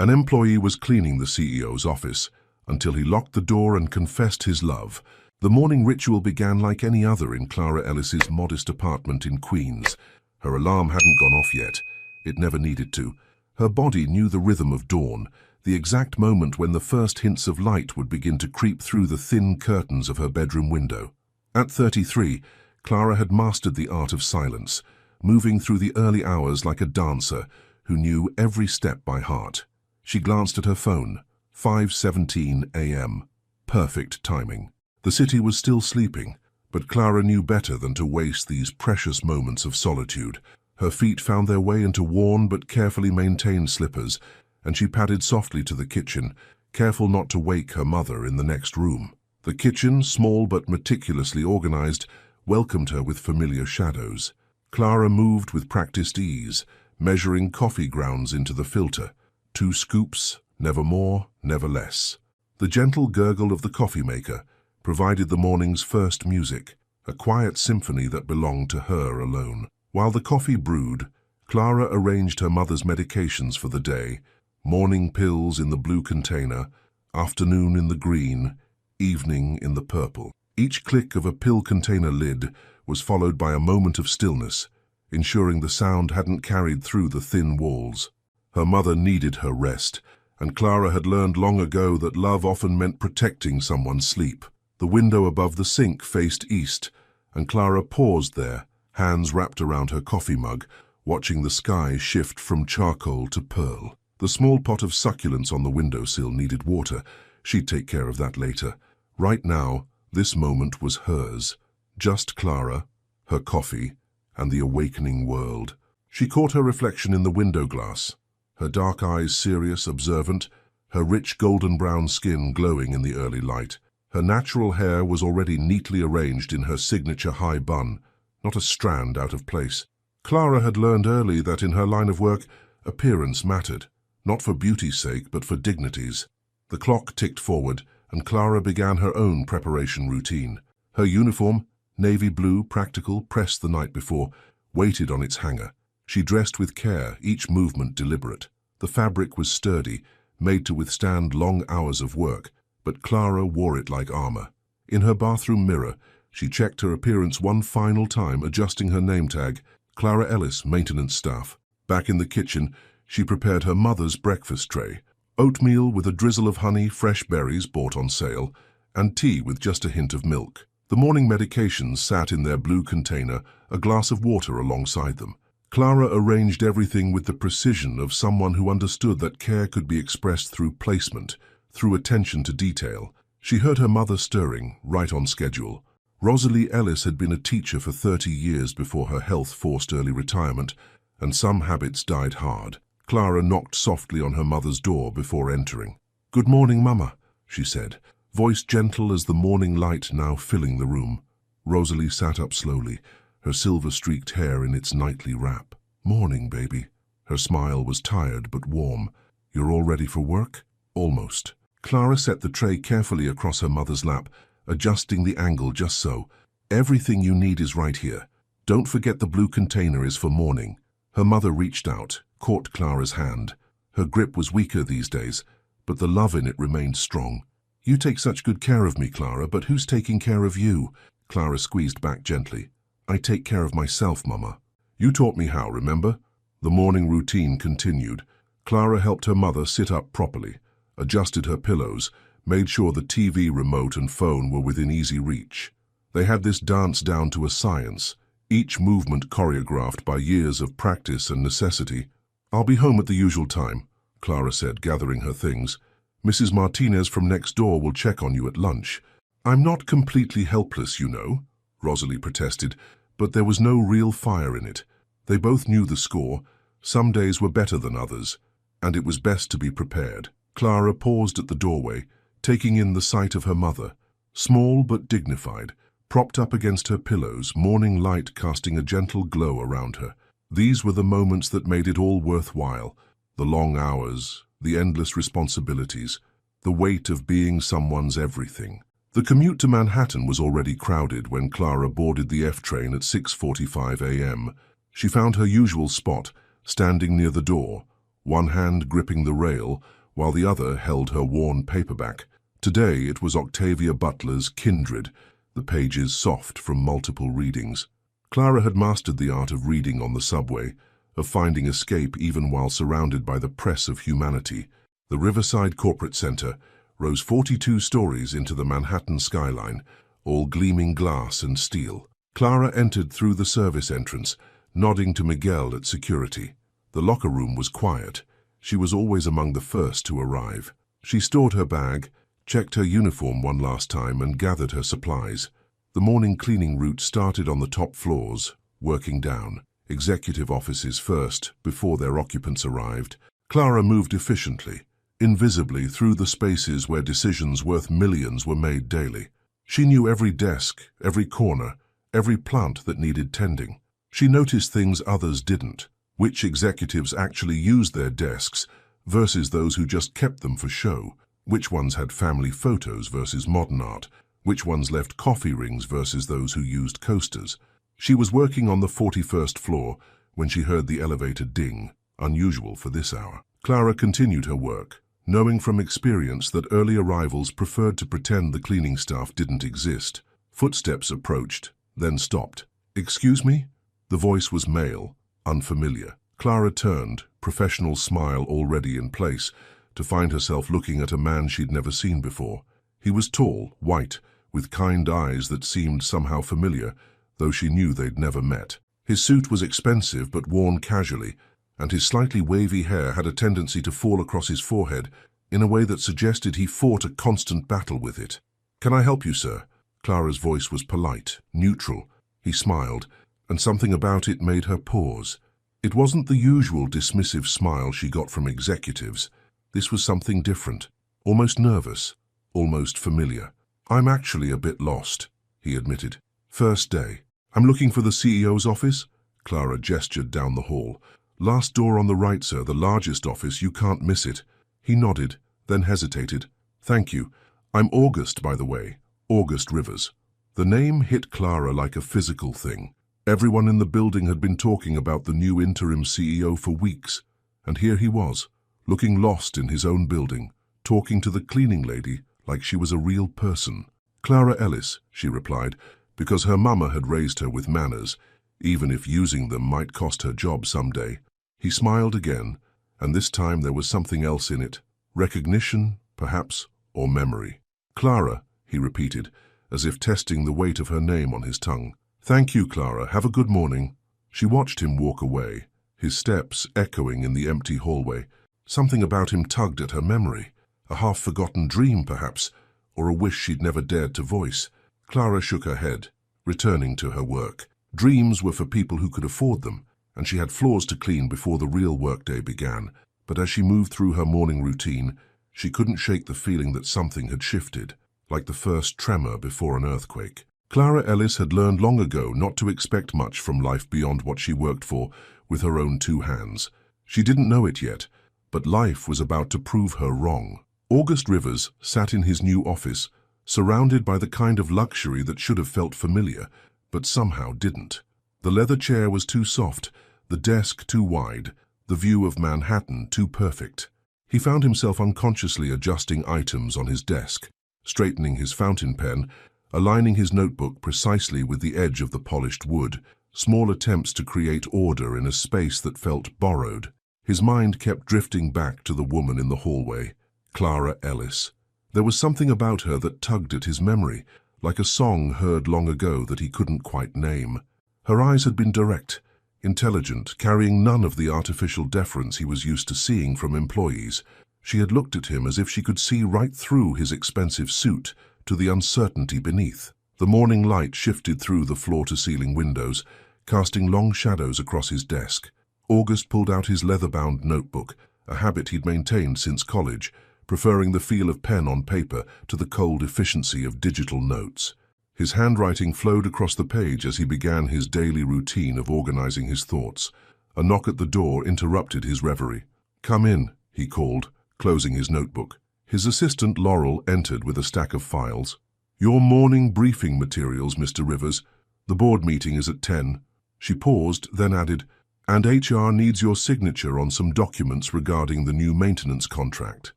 An employee was cleaning the CEO's office until he locked the door and confessed his love. The morning ritual began like any other in Clara Ellis's modest apartment in Queens. Her alarm hadn't gone off yet. It never needed to. Her body knew the rhythm of dawn, the exact moment when the first hints of light would begin to creep through the thin curtains of her bedroom window. At 33, Clara had mastered the art of silence, moving through the early hours like a dancer who knew every step by heart. She glanced at her phone. 5:17 a.m. Perfect timing. The city was still sleeping, but Clara knew better than to waste these precious moments of solitude. Her feet found their way into worn but carefully maintained slippers, and she padded softly to the kitchen, careful not to wake her mother in the next room. The kitchen, small but meticulously organized, welcomed her with familiar shadows. Clara moved with practiced ease, measuring coffee grounds into the filter. 2 scoops, never more, never less. The gentle gurgle of the coffee maker provided the morning's first music, a quiet symphony that belonged to her alone. While the coffee brewed, Clara arranged her mother's medications for the day: morning pills in the blue container, afternoon in the green, evening in the purple. Each click of a pill container lid was followed by a moment of stillness, ensuring the sound hadn't carried through the thin walls. Her mother needed her rest, and Clara had learned long ago that love often meant protecting someone's sleep. The window above the sink faced east, and Clara paused there, hands wrapped around her coffee mug, watching the sky shift from charcoal to pearl. The small pot of succulents on the windowsill needed water. She'd take care of that later. Right now, this moment was hers. Just Clara, her coffee, and the awakening world. She caught her reflection in the window glass, her dark eyes serious, observant, her rich golden-brown skin glowing in the early light. Her natural hair was already neatly arranged in her signature high bun, not a strand out of place. Clara had learned early that in her line of work, appearance mattered, not for beauty's sake, but for dignity's. The clock ticked forward, and Clara began her own preparation routine. Her uniform, navy blue, practical, pressed the night before, waited on its hanger. She dressed with care, each movement deliberate. The fabric was sturdy, made to withstand long hours of work, but Clara wore it like armor. In her bathroom mirror, she checked her appearance one final time, adjusting her name tag, Clara Ellis, maintenance staff. Back in the kitchen, she prepared her mother's breakfast tray: oatmeal with a drizzle of honey, fresh berries bought on sale, and tea with just a hint of milk. The morning medications sat in their blue container, a glass of water alongside them. Clara arranged everything with the precision of someone who understood that care could be expressed through placement, through attention to detail. She heard her mother stirring, right on schedule. Rosalie Ellis had been a teacher for 30 years before her health forced early retirement, and some habits died hard. Clara knocked softly on her mother's door before entering. "Good morning, Mama," she said, voice gentle as the morning light now filling the room. Rosalie sat up slowly, her silver-streaked hair in its nightly wrap. "Morning, baby." Her smile was tired but warm. "You're all ready for work?" "Almost." Clara set the tray carefully across her mother's lap, adjusting the angle just so. "Everything you need is right here. Don't forget the blue container is for morning." Her mother reached out, caught Clara's hand. Her grip was weaker these days, but the love in it remained strong. "You take such good care of me, Clara, but who's taking care of you?" Clara squeezed back gently. "I take care of myself, Mama." "You taught me how, remember?" The morning routine continued. Clara helped her mother sit up properly, adjusted her pillows, made sure the TV remote and phone were within easy reach. They had this dance down to a science, each movement choreographed by years of practice and necessity. "I'll be home at the usual time," Clara said, gathering her things. "Mrs. Martinez from next door will check on you at lunch." "I'm not completely helpless, you know," Rosalie protested, but there was no real fire in it. They both knew the score. Some days were better than others, and it was best to be prepared. Clara paused at the doorway, taking in the sight of her mother, small but dignified, propped up against her pillows, morning light casting a gentle glow around her. These were the moments that made it all worthwhile: the long hours, the endless responsibilities, the weight of being someone's everything. The commute to Manhattan was already crowded when Clara boarded the F train at 6:45 a.m. She found her usual spot, standing near the door, one hand gripping the rail while the other held her worn paperback. Today it was Octavia Butler's Kindred, the pages soft from multiple readings. Clara had mastered the art of reading on the subway, of finding escape even while surrounded by the press of humanity. The Riverside Corporate Center rose 42 stories into the Manhattan skyline, all gleaming glass and steel. Clara entered through the service entrance, nodding to Miguel at security. The locker room was quiet. She was always among the first to arrive. She stored her bag, checked her uniform one last time, and gathered her supplies. The morning cleaning route started on the top floors, working down. Executive offices first, before their occupants arrived. Clara moved efficiently, invisibly through the spaces where decisions worth millions were made daily. She knew every desk, every corner, every plant that needed tending. She noticed things others didn't. Which executives actually used their desks versus those who just kept them for show. Which ones had family photos versus modern art. Which ones left coffee rings versus those who used coasters. She was working on the 41st floor when she heard the elevator ding, unusual for this hour. Clara continued her work, knowing from experience that early arrivals preferred to pretend the cleaning staff didn't exist. Footsteps approached, then stopped. "Excuse me?" The voice was male, unfamiliar. Clara turned, professional smile already in place, to find herself looking at a man she'd never seen before. He was tall, white, with kind eyes that seemed somehow familiar, though she knew they'd never met. His suit was expensive but worn casually, and his slightly wavy hair had a tendency to fall across his forehead in a way that suggested he fought a constant battle with it. "Can I help you, sir?" Clara's voice was polite, neutral. He smiled, and something about it made her pause. It wasn't the usual dismissive smile she got from executives. This was something different, almost nervous, almost familiar. "I'm actually a bit lost," he admitted. "First day. I'm looking for the CEO's office?" Clara gestured down the hall. "Last door on the right, sir, the largest office. You can't miss it." He nodded, then hesitated. "Thank you. I'm August, by the way. August Rivers." The name hit Clara like a physical thing. Everyone in the building had been talking about the new interim CEO for weeks, and here he was, looking lost in his own building, talking to the cleaning lady like she was a real person. "Clara Ellis," she replied, because her mama had raised her with manners, even if using them might cost her job someday. He smiled again, and this time there was something else in it. Recognition, perhaps, or memory. "Clara," he repeated, as if testing the weight of her name on his tongue. "Thank you, Clara. Have a good morning." She watched him walk away, his steps echoing in the empty hallway. Something about him tugged at her memory. A half-forgotten dream, perhaps, or a wish she'd never dared to voice. Clara shook her head, returning to her work. Dreams were for people who could afford them, and she had floors to clean before the real workday began. But as she moved through her morning routine, she couldn't shake the feeling that something had shifted, like the first tremor before an earthquake. Clara Ellis had learned long ago not to expect much from life beyond what she worked for with her own two hands. She didn't know it yet, but life was about to prove her wrong. August Rivers sat in his new office, surrounded by the kind of luxury that should have felt familiar, but somehow didn't. The leather chair was too soft, the desk too wide, the view of Manhattan too perfect. He found himself unconsciously adjusting items on his desk, straightening his fountain pen, aligning his notebook precisely with the edge of the polished wood, small attempts to create order in a space that felt borrowed. His mind kept drifting back to the woman in the hallway, Clara Ellis. There was something about her that tugged at his memory, like a song heard long ago that he couldn't quite name. Her eyes had been direct, intelligent, carrying none of the artificial deference he was used to seeing from employees. She had looked at him as if she could see right through his expensive suit to the uncertainty beneath. The morning light shifted through the floor-to-ceiling windows, casting long shadows across his desk. August pulled out his leather-bound notebook, a habit he'd maintained since college, preferring the feel of pen on paper to the cold efficiency of digital notes. His handwriting flowed across the page as he began his daily routine of organizing his thoughts. A knock at the door interrupted his reverie. "Come in," he called, closing his notebook. His assistant Laurel entered with a stack of files. "Your morning briefing materials, Mr. Rivers. The board meeting is at 10. She paused, then added, And HR needs your signature on some documents regarding the new maintenance contract.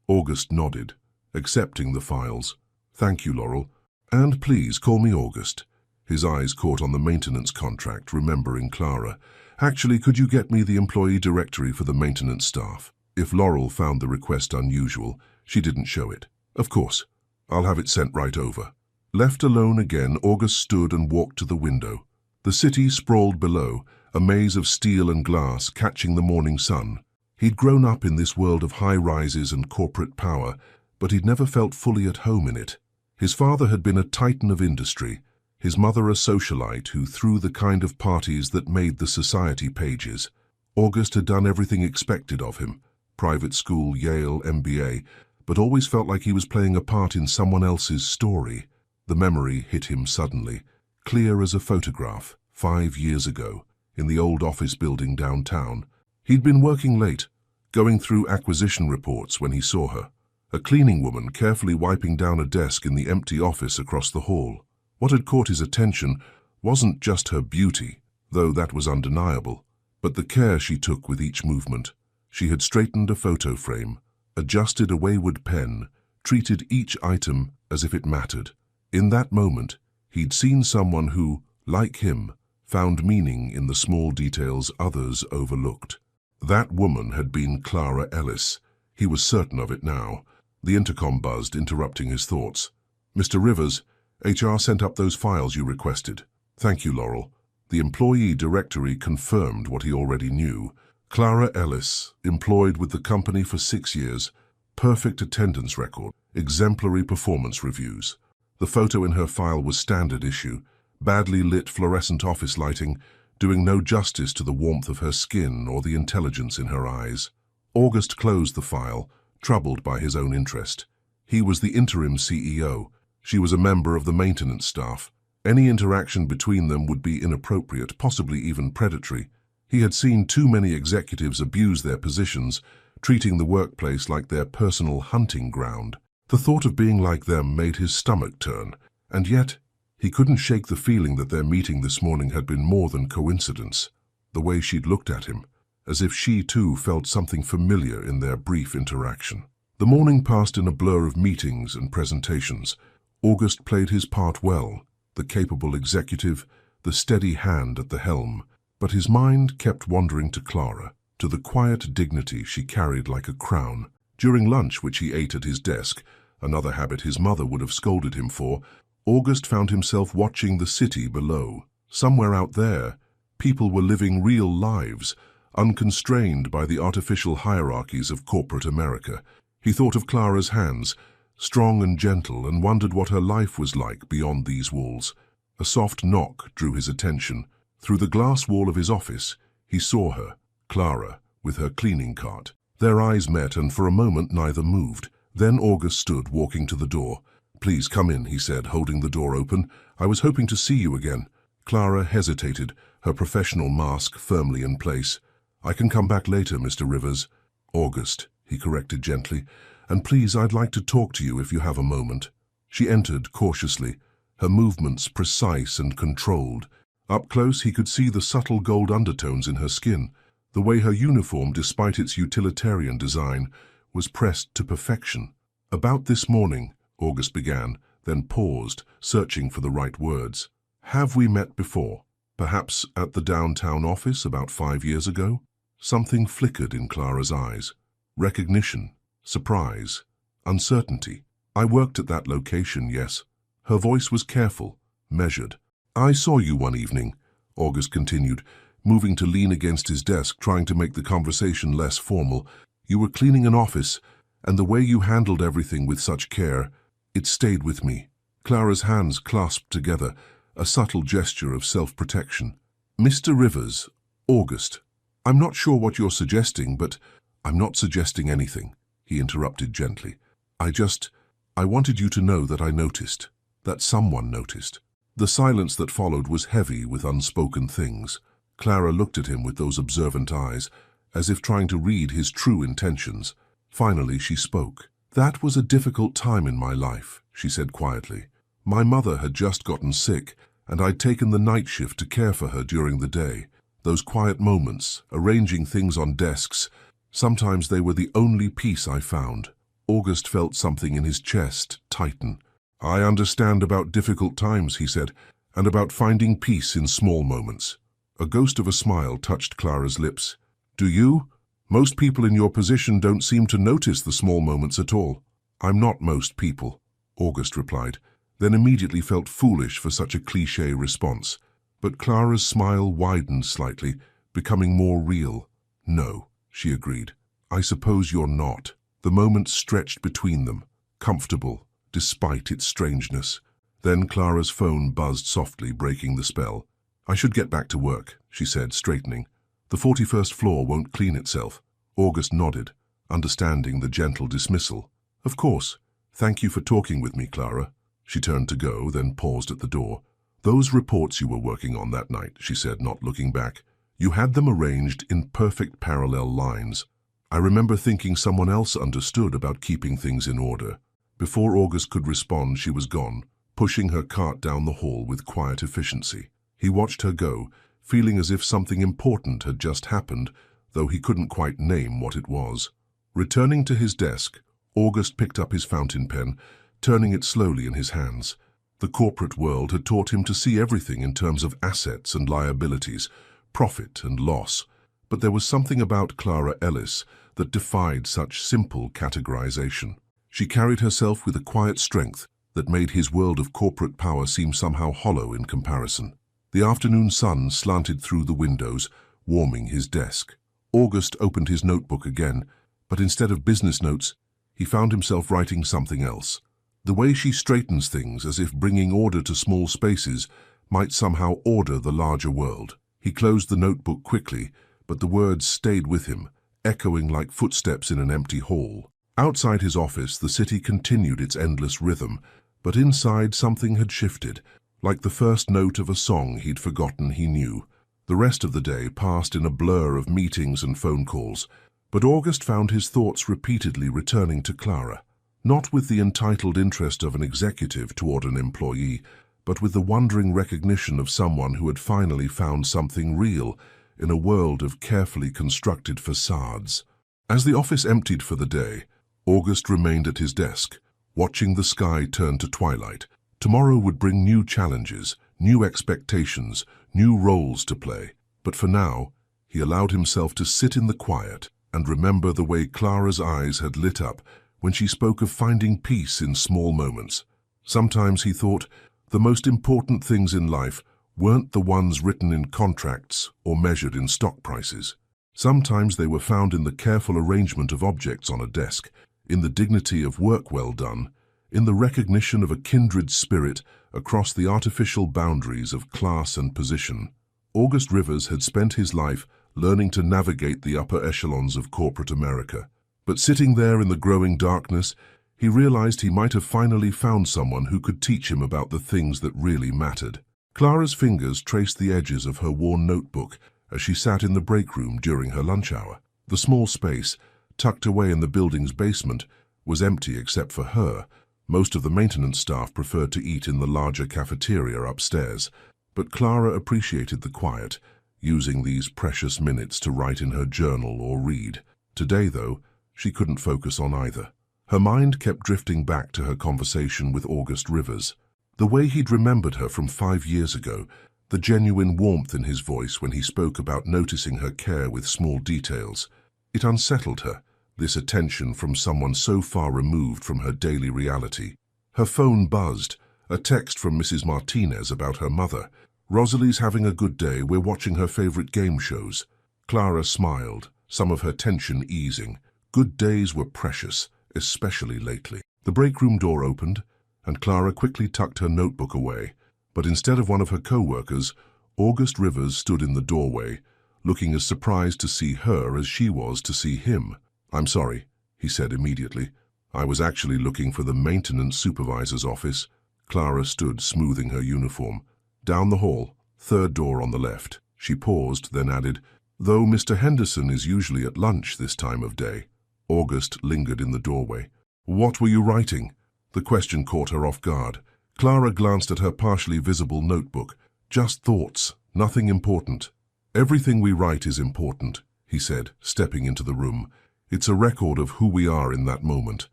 August nodded, accepting the files. Thank you, Laurel. And please call me August. His eyes caught on the maintenance contract, remembering Clara. Actually, could you get me the employee directory for the maintenance staff? If Laurel found the request unusual, she didn't show it. Of course. I'll have it sent right over. Left alone again, August stood and walked to the window. The city sprawled below, a maze of steel and glass catching the morning sun. He'd grown up in this world of high-rises and corporate power, but he'd never felt fully at home in it. His father had been a titan of industry, his mother a socialite who threw the kind of parties that made the society pages. August had done everything expected of him, private school, Yale, MBA, but always felt like he was playing a part in someone else's story. The memory hit him suddenly, clear as a photograph, 5 years ago, in the old office building downtown. He'd been working late, going through acquisition reports when he saw her, a cleaning woman carefully wiping down a desk in the empty office across the hall. What had caught his attention wasn't just her beauty, though that was undeniable, but the care she took with each movement. She had straightened a photo frame, adjusted a wayward pen, treated each item as if it mattered. In that moment, he'd seen someone who, like him, found meaning in the small details others overlooked. That woman had been Clara Ellis. He was certain of it now. The intercom buzzed, interrupting his thoughts. Mr. Rivers, HR sent up those files you requested. Thank you, Laurel. The employee directory confirmed what he already knew. Clara Ellis, employed with the company for 6 years, perfect attendance record, exemplary performance reviews. The photo in her file was standard issue, badly lit fluorescent office lighting, doing no justice to the warmth of her skin or the intelligence in her eyes. August closed the file, troubled by his own interest. He was the interim CEO. She was a member of the maintenance staff. Any interaction between them would be inappropriate, possibly even predatory. He had seen too many executives abuse their positions, treating the workplace like their personal hunting ground. The thought of being like them made his stomach turn, and yet he couldn't shake the feeling that their meeting this morning had been more than coincidence. The way she'd looked at him, as if she too felt something familiar in their brief interaction. The morning passed in a blur of meetings and presentations. August played his part well, the capable executive, the steady hand at the helm, but his mind kept wandering to Clara, to the quiet dignity she carried like a crown. During lunch, which he ate at his desk, another habit his mother would have scolded him for, August found himself watching the city below. Somewhere out there, people were living real lives, unconstrained by the artificial hierarchies of corporate America. He thought of Clara's hands, strong and gentle, and wondered what her life was like beyond these walls. A soft knock drew his attention. Through the glass wall of his office, he saw her, Clara, with her cleaning cart. Their eyes met, and for a moment neither moved. Then August stood, walking to the door. "Please come in," he said, holding the door open. "I was hoping to see you again." Clara hesitated, her professional mask firmly in place. "I can come back later, Mr. Rivers." "August," he corrected gently. "And please, I'd like to talk to you if you have a moment." She entered cautiously, her movements precise and controlled. Up close, he could see the subtle gold undertones in her skin. The way her uniform, despite its utilitarian design, was pressed to perfection. "About this morning," August began, then paused, searching for the right words. "Have we met before? Perhaps at the downtown office about 5 years ago?" Something flickered in Clara's eyes. Recognition, surprise, uncertainty. "I worked at that location, yes." Her voice was careful, measured. "I saw you one evening," August continued, moving to lean against his desk, trying to make the conversation less formal. "You were cleaning an office, and the way you handled everything with such care, it stayed with me." Clara's hands clasped together, a subtle gesture of self-protection. "Mr. Rivers, August, I'm not sure what you're suggesting, but—" "I'm not suggesting anything," he interrupted gently. I wanted you to know that I noticed, that someone noticed." The silence that followed was heavy with unspoken things. Clara looked at him with those observant eyes, as if trying to read his true intentions. Finally, she spoke. "That was a difficult time in my life," she said quietly. "My mother had just gotten sick, and I'd taken the night shift to care for her during the day. Those quiet moments, arranging things on desks, sometimes they were the only peace I found. August felt something in his chest tighten. I understand about difficult times, he said, and about finding peace in small moments. A ghost of a smile touched Clara's lips. Do you? Most people in your position don't seem to notice the small moments at all. I'm not most people, August replied, then immediately felt foolish for such a cliché response. But Clara's smile widened slightly, becoming more real. No, she agreed. I suppose you're not. The moment stretched between them, comfortable, despite its strangeness. Then Clara's phone buzzed softly, breaking the spell. I should get back to work, she said, straightening. The 41st floor won't clean itself. August nodded, understanding the gentle dismissal. Of course. Thank you for talking with me, Clara. She turned to go, then paused at the door. Those reports you were working on that night, she said, not looking back. You had them arranged in perfect parallel lines. I remember thinking someone else understood about keeping things in order. Before August could respond, she was gone, pushing her cart down the hall with quiet efficiency. He watched her go, feeling as if something important had just happened, though he couldn't quite name what it was. Returning to his desk, August picked up his fountain pen, turning it slowly in his hands. The corporate world had taught him to see everything in terms of assets and liabilities, profit and loss. But there was something about Clara Ellis that defied such simple categorization. She carried herself with a quiet strength that made his world of corporate power seem somehow hollow in comparison. The afternoon sun slanted through the windows, warming his desk. August opened his notebook again, but instead of business notes, he found himself writing something else. The way she straightens things, as if bringing order to small spaces, might somehow order the larger world. He closed the notebook quickly, but the words stayed with him, echoing like footsteps in an empty hall. Outside his office, the city continued its endless rhythm, but inside something had shifted, like the first note of a song he'd forgotten he knew. The rest of the day passed in a blur of meetings and phone calls, but August found his thoughts repeatedly returning to Clara. Not with the entitled interest of an executive toward an employee, but with the wondering recognition of someone who had finally found something real in a world of carefully constructed facades. As the office emptied for the day, August remained at his desk, watching the sky turn to twilight. Tomorrow would bring new challenges, new expectations, new roles to play. But for now, he allowed himself to sit in the quiet and remember the way Clara's eyes had lit up when she spoke of finding peace in small moments. Sometimes he thought the most important things in life weren't the ones written in contracts or measured in stock prices. Sometimes they were found in the careful arrangement of objects on a desk, in the dignity of work well done, in the recognition of a kindred spirit across the artificial boundaries of class and position. August Rivers had spent his life learning to navigate the upper echelons of corporate America. But sitting there in the growing darkness, he realized he might have finally found someone who could teach him about the things that really mattered. Clara's fingers traced the edges of her worn notebook as she sat in the break room during her lunch hour. The small space, tucked away in the building's basement, was empty except for her. Most of the maintenance staff preferred to eat in the larger cafeteria upstairs, but Clara appreciated the quiet, using these precious minutes to write in her journal or read. Today, though, she couldn't focus on either. Her mind kept drifting back to her conversation with August Rivers. The way he'd remembered her from 5 years ago, the genuine warmth in his voice when he spoke about noticing her care with small details. It unsettled her, this attention from someone so far removed from her daily reality. Her phone buzzed, a text from Mrs. Martinez about her mother. Rosalie's having a good day, we're watching her favorite game shows. Clara smiled, some of her tension easing. Good days were precious, especially lately. The break room door opened, and Clara quickly tucked her notebook away. But instead of one of her co-workers, August Rivers stood in the doorway, looking as surprised to see her as she was to see him. I'm sorry, he said immediately. I was actually looking for the maintenance supervisor's office. Clara stood smoothing her uniform. Down the hall, third door on the left. She paused, then added, though Mr. Henderson is usually at lunch this time of day. August lingered in the doorway. What were you writing? The question caught her off guard. Clara glanced at her partially visible notebook. Just thoughts, nothing important. Everything we write is important, he said, stepping into the room. It's a record of who we are in that moment.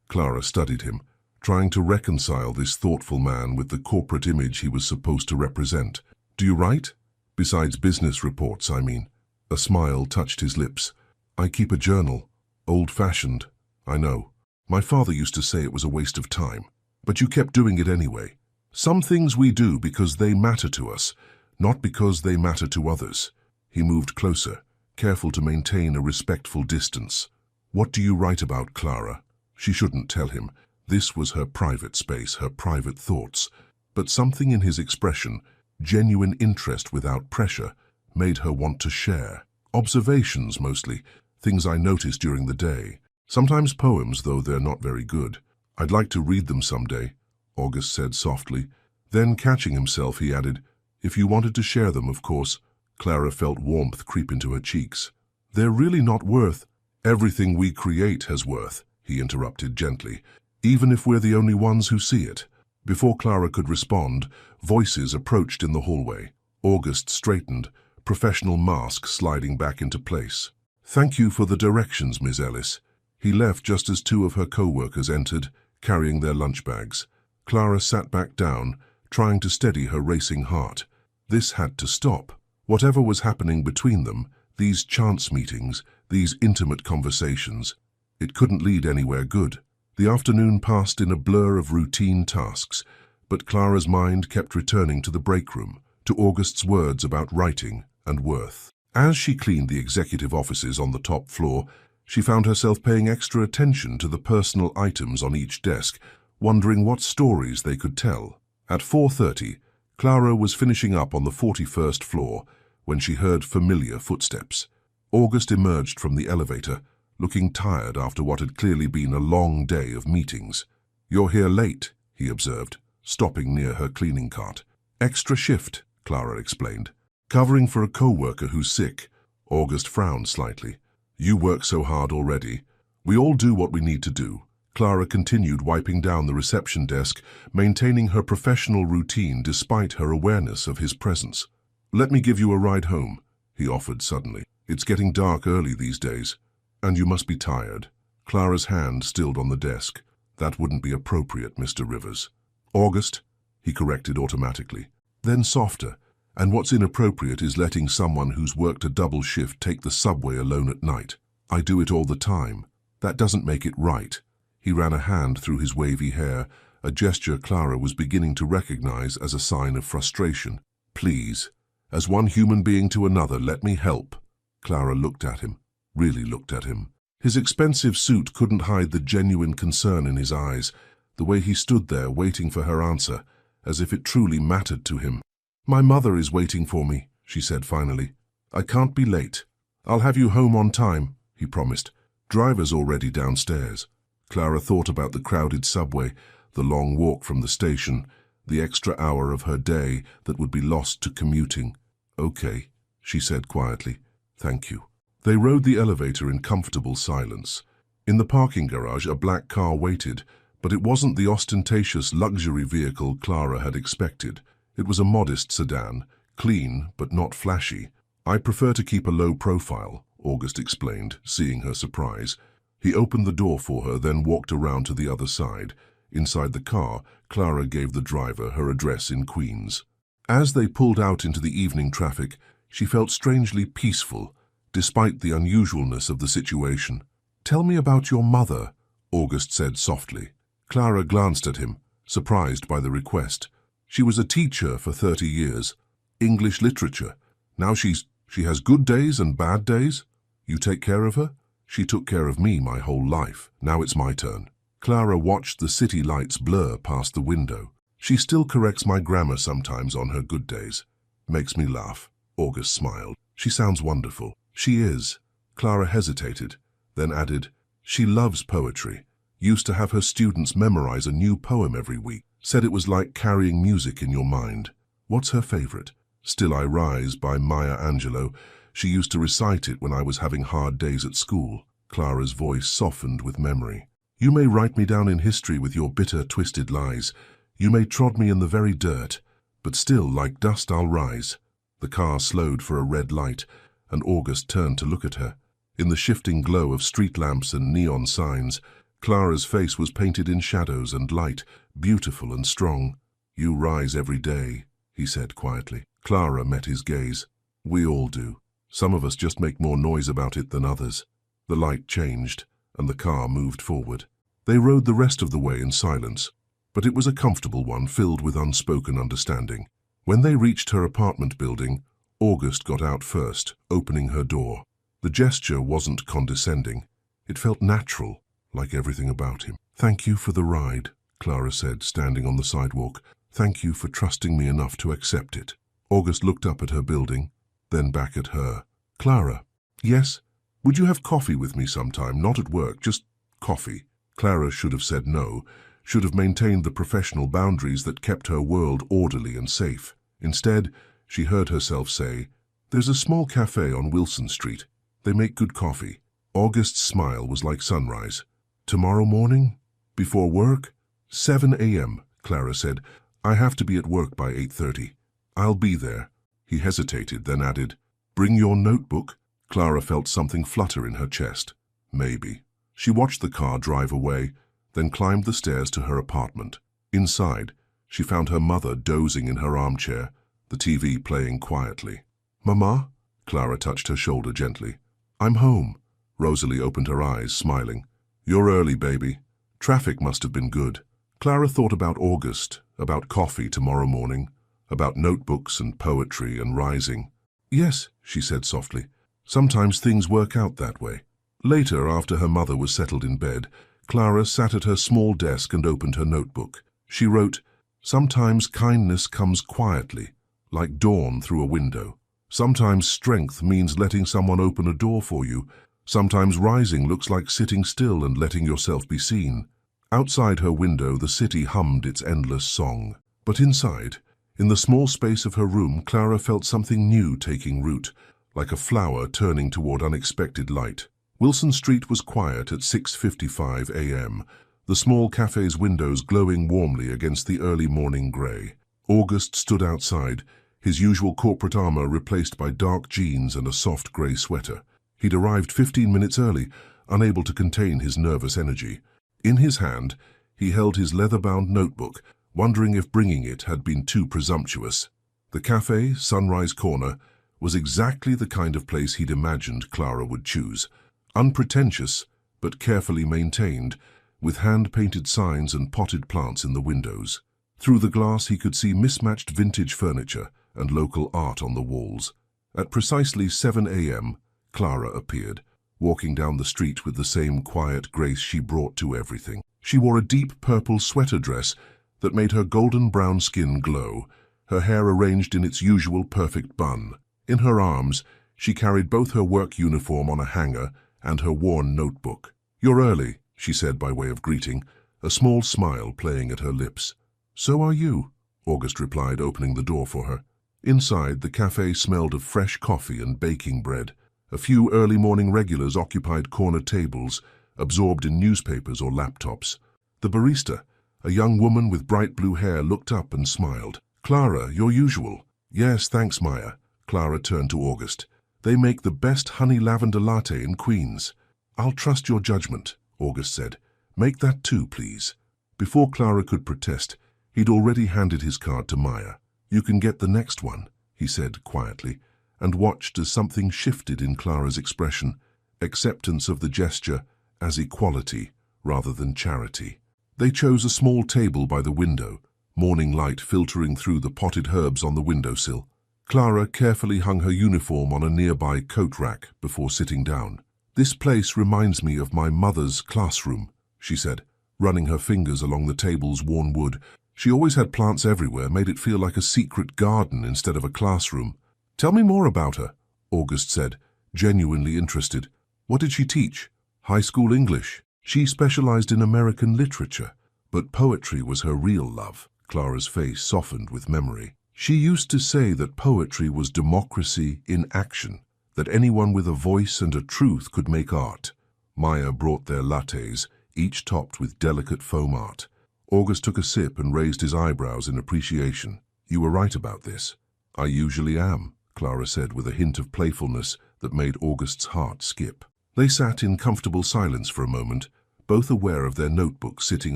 Clara studied him, trying to reconcile this thoughtful man with the corporate image he was supposed to represent. Do you write? Besides business reports, I mean. A smile touched his lips. I keep a journal. Old-fashioned, I know. My father used to say it was a waste of time. But you kept doing it anyway. Some things we do because they matter to us, not because they matter to others. He moved closer, careful to maintain a respectful distance. What do you write about, Clara? She shouldn't tell him. This was her private space, her private thoughts. But something in his expression, genuine interest without pressure, made her want to share. Observations, mostly, things I noticed during the day. Sometimes poems, though they're not very good. I'd like to read them someday, August said softly. Then, catching himself, he added, if you wanted to share them, of course. Clara felt warmth creep into her cheeks. They're really not worth. Everything we create has worth, he interrupted gently, even if we're the only ones who see it. Before Clara could respond, voices approached in the hallway. August straightened, professional mask sliding back into place. Thank you for the directions, Miss Ellis. He left just as two of her co-workers entered, carrying their lunch bags. Clara sat back down, trying to steady her racing heart. This had to stop. Whatever was happening between them, these chance meetings, these intimate conversations, it couldn't lead anywhere good. The afternoon passed in a blur of routine tasks, but Clara's mind kept returning to the break room, to August's words about writing and worth. As she cleaned the executive offices on the top floor, she found herself paying extra attention to the personal items on each desk, wondering what stories they could tell. At 4:30, Clara was finishing up on the 41st floor when she heard familiar footsteps. August emerged from the elevator, looking tired after what had clearly been a long day of meetings. You're here late, he observed, stopping near her cleaning cart. Extra shift, Clara explained. Covering for a co-worker who's sick. August frowned slightly. You work so hard already. We all do what we need to do. Clara continued wiping down the reception desk, maintaining her professional routine despite her awareness of his presence. Let me give you a ride home, he offered suddenly. It's getting dark early these days, and you must be tired. Clara's hand stilled on the desk. That wouldn't be appropriate, Mr. Rivers. August, he corrected automatically. Then softer. And what's inappropriate is letting someone who's worked a double shift take the subway alone at night. I do it all the time. That doesn't make it right. He ran a hand through his wavy hair, a gesture Clara was beginning to recognize as a sign of frustration. Please, as one human being to another, let me help. Clara looked at him, really looked at him. His expensive suit couldn't hide the genuine concern in his eyes, the way he stood there waiting for her answer, as if it truly mattered to him. My mother is waiting for me, she said finally. I can't be late. I'll have you home on time, he promised. Driver's already downstairs. Clara thought about the crowded subway, the long walk from the station, the extra hour of her day that would be lost to commuting. Okay, she said quietly. Thank you. They rode the elevator in comfortable silence. In the parking garage, a black car waited, but it wasn't the ostentatious luxury vehicle Clara had expected. It was a modest sedan, clean but not flashy. I prefer to keep a low profile, August explained, seeing her surprise. He opened the door for her, then walked around to the other side. Inside the car, Clara gave the driver her address in Queens. As they pulled out into the evening traffic, she felt strangely peaceful, despite the unusualness of the situation. Tell me about your mother, August said softly. Clara glanced at him, surprised by the request. She was a teacher for 30 years. English literature. Now she has good days and bad days. You take care of her? She took care of me my whole life. Now it's my turn. Clara watched the city lights blur past the window. She still corrects my grammar sometimes on her good days. Makes me laugh. August smiled. She sounds wonderful. She is. Clara hesitated, then added, she loves poetry. Used to have her students memorize a new poem every week. Said it was like carrying music in your mind. What's her favorite? Still I Rise by Maya Angelou. She used to recite it when I was having hard days at school. Clara's voice softened with memory. You may write me down in history with your bitter, twisted lies. You may trod me in the very dirt, but still, like dust, I'll rise. The car slowed for a red light, and August turned to look at her. In the shifting glow of street lamps and neon signs, Clara's face was painted in shadows and light, beautiful and strong. "You rise every day," he said quietly. Clara met his gaze. "We all do. Some of us just make more noise about it than others." The light changed, and the car moved forward. They rode the rest of the way in silence, but it was a comfortable one filled with unspoken understanding. When they reached her apartment building, August got out first, opening her door. The gesture wasn't condescending. It felt natural, like everything about him. "Thank you for the ride," Clara said, standing on the sidewalk. "Thank you for trusting me enough to accept it." August looked up at her building, then back at her. "Clara." "Yes? Would you have coffee with me sometime? Not at work, just coffee." Clara should have said no, should have maintained the professional boundaries that kept her world orderly and safe. Instead, she heard herself say, "There's a small cafe on Wilson Street. They make good coffee." August's smile was like sunrise. "Tomorrow morning? Before work?" 7 a.m., Clara said. "I have to be at work by 8:30. "I'll be there." He hesitated, then added, "Bring your notebook." Clara felt something flutter in her chest. Maybe. She watched the car drive away, then climbed the stairs to her apartment. Inside, she found her mother dozing in her armchair, the TV playing quietly. "Mama?" Clara touched her shoulder gently. "I'm home." Rosalie opened her eyes, smiling. "You're early, baby. Traffic must have been good." Clara thought about August, about coffee tomorrow morning, about notebooks and poetry and rising. "Yes," she said softly. "Sometimes things work out that way." Later, after her mother was settled in bed, Clara sat at her small desk and opened her notebook. She wrote, "Sometimes kindness comes quietly, like dawn through a window. Sometimes strength means letting someone open a door for you. Sometimes rising looks like sitting still and letting yourself be seen." Outside her window, the city hummed its endless song. But inside, in the small space of her room, Clara felt something new taking root, like a flower turning toward unexpected light. Wilson Street was quiet at 6:55 a.m., the small cafe's windows glowing warmly against the early morning grey. August stood outside, his usual corporate armor replaced by dark jeans and a soft grey sweater. He'd arrived 15 minutes early, unable to contain his nervous energy. In his hand, he held his leather-bound notebook, wondering if bringing it had been too presumptuous. The cafe, Sunrise Corner, was exactly the kind of place he'd imagined Clara would choose. Unpretentious, but carefully maintained, with hand-painted signs and potted plants in the windows. Through the glass he could see mismatched vintage furniture and local art on the walls. At precisely 7 a.m., Clara appeared, walking down the street with the same quiet grace she brought to everything. She wore a deep purple sweater dress that made her golden-brown skin glow, her hair arranged in its usual perfect bun. In her arms, she carried both her work uniform on a hanger and her worn notebook. "You're early," she said by way of greeting, a small smile playing at her lips. "So are you," August replied, opening the door for her. Inside, the cafe smelled of fresh coffee and baking bread. A few early morning regulars occupied corner tables, absorbed in newspapers or laptops. The barista, a young woman with bright blue hair, looked up and smiled. "Clara, your usual." "Yes, thanks, Maya." Clara turned to August. "They make the best honey lavender latte in Queens." "I'll trust your judgment," August said. "Make that too, please." Before Clara could protest, he'd already handed his card to Maya. "You can get the next one," he said quietly, and watched as something shifted in Clara's expression, acceptance of the gesture as equality rather than charity. They chose a small table by the window, morning light filtering through the potted herbs on the windowsill. Clara carefully hung her uniform on a nearby coat rack before sitting down. "This place reminds me of my mother's classroom," she said, running her fingers along the table's worn wood. "She always had plants everywhere, made it feel like a secret garden instead of a classroom." "Tell me more about her," August said, genuinely interested. "What did she teach?" "High school English. She specialized in American literature, but poetry was her real love." Clara's face softened with memory. "She used to say that poetry was democracy in action, that anyone with a voice and a truth could make art." Maya brought their lattes, each topped with delicate foam art. August took a sip and raised his eyebrows in appreciation. "You were right about this." "I usually am," Clara said with a hint of playfulness that made August's heart skip. They sat in comfortable silence for a moment, both aware of their notebook sitting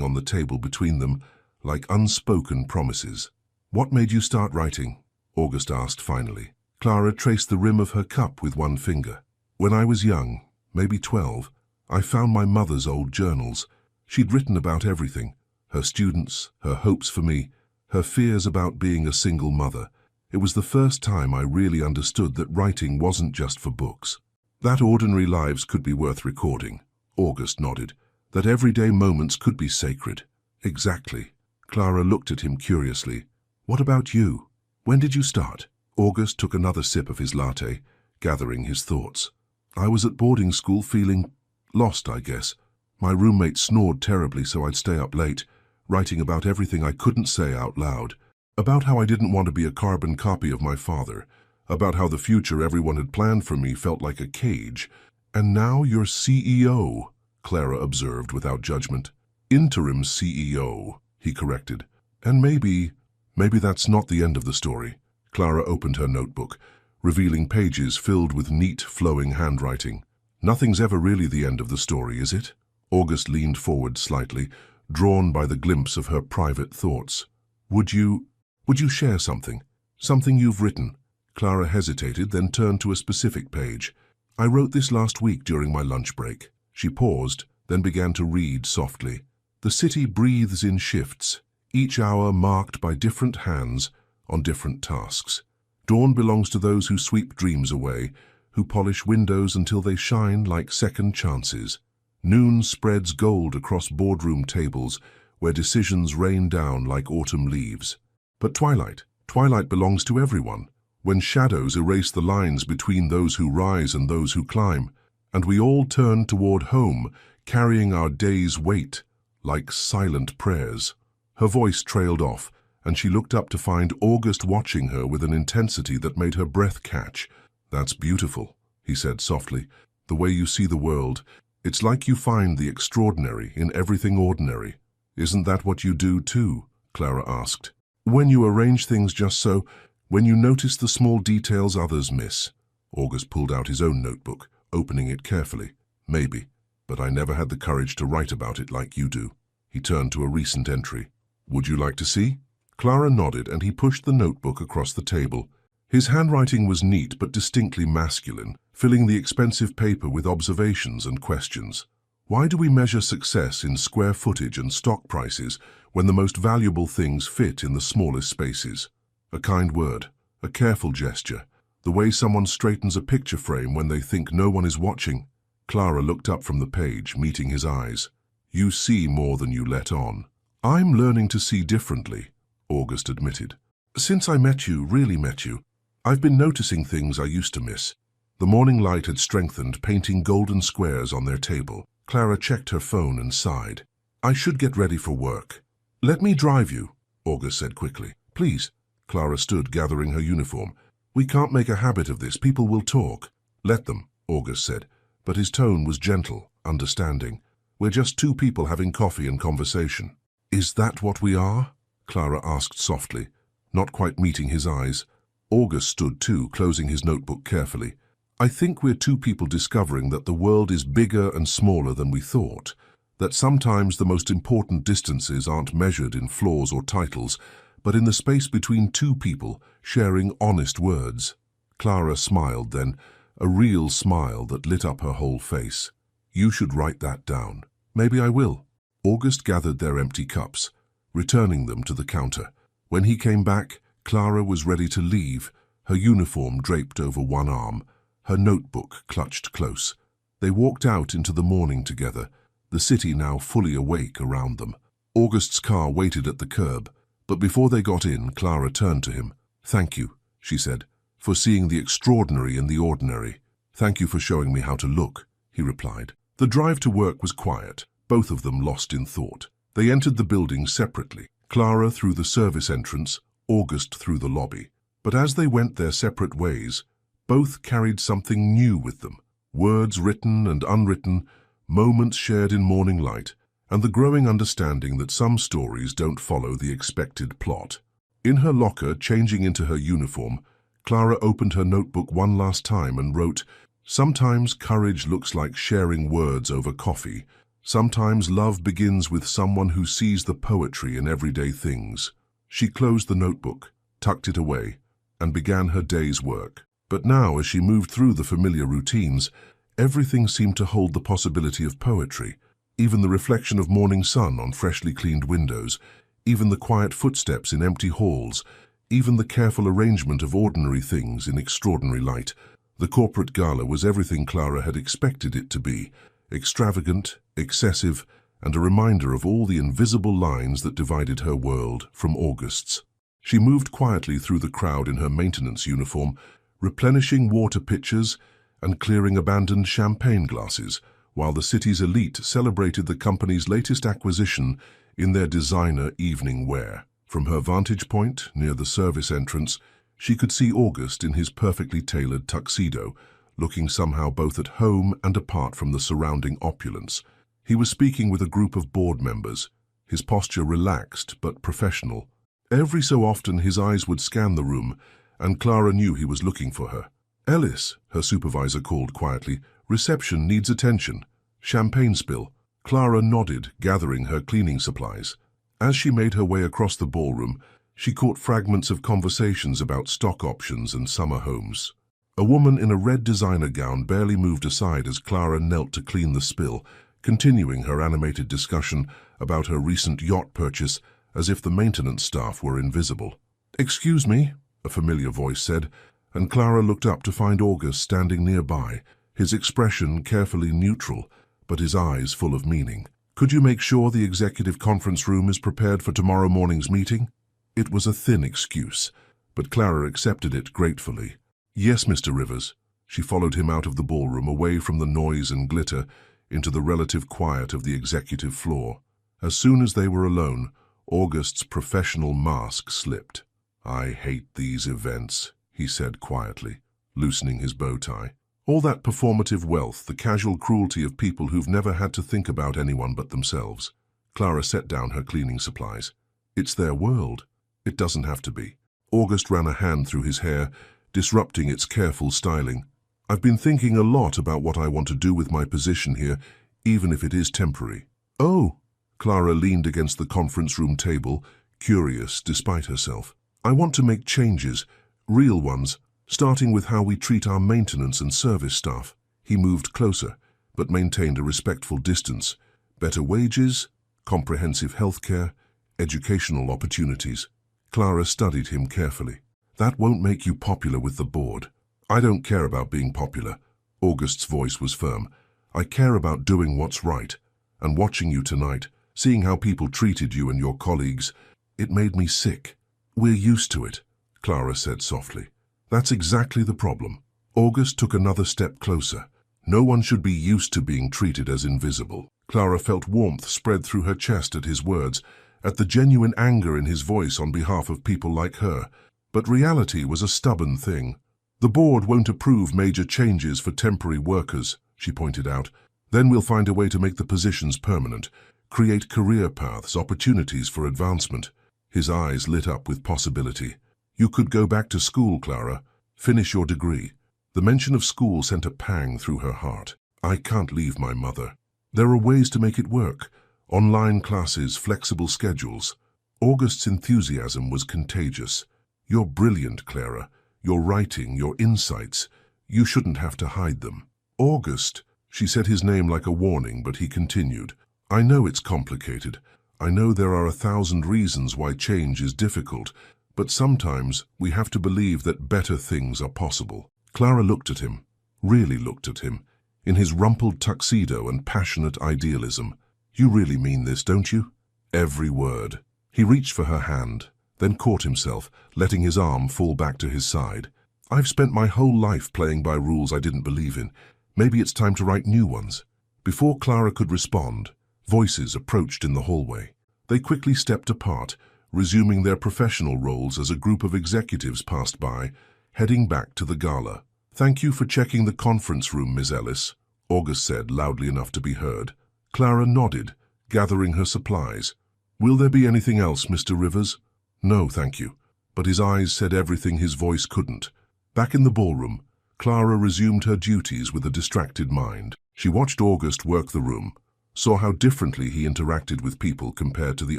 on the table between them, like unspoken promises. "What made you start writing?" August asked finally. Clara traced the rim of her cup with one finger. "When I was young, maybe 12, I found my mother's old journals. She'd written about everything, her students, her hopes for me, her fears about being a single mother. It was the first time I really understood that writing wasn't just for books. That ordinary lives could be worth recording." August nodded. "That everyday moments could be sacred." "Exactly." Clara looked at him curiously. "What about you? When did you start?" August took another sip of his latte, gathering his thoughts. "I was at boarding school feeling lost, I guess. My roommate snored terribly, so I'd stay up late, writing about everything I couldn't say out loud. About how I didn't want to be a carbon copy of my father. About how the future everyone had planned for me felt like a cage. And now you're CEO," Clara observed without judgment. "Interim CEO," he corrected. "And maybe that's not the end of the story." Clara opened her notebook, revealing pages filled with neat, flowing handwriting. "Nothing's ever really the end of the story, is it?" August leaned forward slightly, drawn by the glimpse of her private thoughts. Would you share something? Something you've written?" Clara hesitated, then turned to a specific page. "I wrote this last week during my lunch break." She paused, then began to read softly. "The city breathes in shifts, each hour marked by different hands on different tasks. Dawn belongs to those who sweep dreams away, who polish windows until they shine like second chances. Noon spreads gold across boardroom tables where decisions rain down like autumn leaves. But twilight belongs to everyone, when shadows erase the lines between those who rise and those who climb, and we all turn toward home, carrying our day's weight like silent prayers." Her voice trailed off, and she looked up to find August watching her with an intensity that made her breath catch. "That's beautiful," he said softly. "The way you see the world. It's like you find the extraordinary in everything ordinary." "Isn't that what you do too?" Clara asked. "When you arrange things just so, when you notice the small details others miss." August pulled out his own notebook, opening it carefully. "Maybe, but I never had the courage to write about it like you do." He turned to a recent entry. "Would you like to see?" Clara nodded, and he pushed the notebook across the table. His handwriting was neat but distinctly masculine, filling the expensive paper with observations and questions. Why do we measure success in square footage and stock prices when the most valuable things fit in the smallest spaces? A kind word, a careful gesture, the way someone straightens a picture frame when they think no one is watching. Clara looked up from the page, meeting his eyes. "You see more than you let on." "I'm learning to see differently," August admitted. "Since I really met you, I've been noticing things I used to miss." The morning light had strengthened, painting golden squares on their table. Clara checked her phone and sighed. "I should get ready for work." "Let me drive you," August said quickly. "Please." Clara stood, gathering her uniform. "We can't make a habit of this. People will talk." "Let them," August said, but his tone was gentle, understanding. "We're just two people having coffee and conversation." "Is that what we are?" Clara asked softly, not quite meeting his eyes. August stood too, closing his notebook carefully. "I think we're two people discovering that the world is bigger and smaller than we thought, that sometimes the most important distances aren't measured in floors or titles, but in the space between two people sharing honest words." Clara smiled then, a real smile that lit up her whole face. "You should write that down." "Maybe I will." August gathered their empty cups, returning them to the counter. When he came back, Clara was ready to leave, her uniform draped over one arm, her notebook clutched close. They walked out into the morning together, the city now fully awake around them. August's car waited at the curb, but before they got in, Clara turned to him. "Thank you," she said, "for seeing the extraordinary in the ordinary." "Thank you for showing me how to look," he replied. The drive to work was quiet, both of them lost in thought. They entered the building separately, Clara through the service entrance, August through the lobby. But as they went their separate ways, both carried something new with them. Words written and unwritten, moments shared in morning light, and the growing understanding that some stories don't follow the expected plot. In her locker, changing into her uniform, Clara opened her notebook one last time and wrote, "Sometimes courage looks like sharing words over coffee. Sometimes love begins with someone who sees the poetry in everyday things." She closed the notebook, tucked it away, and began her day's work. But now, as she moved through the familiar routines, everything seemed to hold the possibility of poetry. Even the reflection of morning sun on freshly cleaned windows, even the quiet footsteps in empty halls, even the careful arrangement of ordinary things in extraordinary light. The corporate gala was everything Clara had expected it to be: extravagant, excessive, and a reminder of all the invisible lines that divided her world from August's. She moved quietly through the crowd in her maintenance uniform, replenishing water pitchers and clearing abandoned champagne glasses, while the city's elite celebrated the company's latest acquisition in their designer evening wear. From her vantage point, near the service entrance, she could see August in his perfectly tailored tuxedo, looking somehow both at home and apart from the surrounding opulence. He was speaking with a group of board members, his posture relaxed but professional. Every so often his eyes would scan the room, and Clara knew he was looking for her. "Ellis," her supervisor called quietly, "reception needs attention. Champagne spill." Clara nodded, gathering her cleaning supplies. As she made her way across the ballroom, she caught fragments of conversations about stock options and summer homes. A woman in a red designer gown barely moved aside as Clara knelt to clean the spill, continuing her animated discussion about her recent yacht purchase as if the maintenance staff were invisible. "Excuse me," a familiar voice said, and Clara looked up to find August standing nearby, his expression carefully neutral, but his eyes full of meaning. "Could you make sure the executive conference room is prepared for tomorrow morning's meeting?" It was a thin excuse, but Clara accepted it gratefully. "Yes, Mr. Rivers." She followed him out of the ballroom, away from the noise and glitter, into the relative quiet of the executive floor. As soon as they were alone, August's professional mask slipped. "I hate these events," he said quietly, loosening his bow tie. "All that performative wealth, the casual cruelty of people who've never had to think about anyone but themselves." Clara set down her cleaning supplies. "It's their world. It doesn't have to be." August ran a hand through his hair, disrupting its careful styling. "I've been thinking a lot about what I want to do with my position here, even if it is temporary." "Oh!" Clara leaned against the conference room table, curious despite herself. "I want to make changes, real ones, starting with how we treat our maintenance and service staff." He moved closer, but maintained a respectful distance. "Better wages, comprehensive health care, educational opportunities." Clara studied him carefully. "That won't make you popular with the board." "I don't care about being popular." August's voice was firm. "I care about doing what's right. And watching you tonight, seeing how people treated you and your colleagues, it made me sick." "We're used to it," Clara said softly. "That's exactly the problem." August took another step closer. No one should be used to being treated as invisible. Clara felt warmth spread through her chest at his words, at the genuine anger in his voice on behalf of people like her. But reality was a stubborn thing. "The board won't approve major changes for temporary workers," she pointed out. "Then we'll find a way to make the positions permanent, create career paths, opportunities for advancement." His eyes lit up with possibility. "You could go back to school, Clara. Finish your degree." The mention of school sent a pang through her heart. "I can't leave my mother." "There are ways to make it work. Online classes, flexible schedules." August's enthusiasm was contagious. "You're brilliant, Clara. Your writing, your insights. You shouldn't have to hide them." "August," she said his name like a warning, but he continued. "I know it's complicated. I know there are 1,000 reasons why change is difficult, but sometimes we have to believe that better things are possible." Clara looked at him, really looked at him, in his rumpled tuxedo and passionate idealism. "You really mean this, don't you?" "Every word." He reached for her hand, then caught himself, letting his arm fall back to his side. "I've spent my whole life playing by rules I didn't believe in. Maybe it's time to write new ones." Before Clara could respond, voices approached in the hallway. They quickly stepped apart, resuming their professional roles as a group of executives passed by, heading back to the gala. "Thank you for checking the conference room, Ms. Ellis," August said loudly enough to be heard. Clara nodded, gathering her supplies. "Will there be anything else, Mr. Rivers?" "No, thank you." But his eyes said everything his voice couldn't. Back in the ballroom, Clara resumed her duties with a distracted mind. She watched August work the room, saw how differently he interacted with people compared to the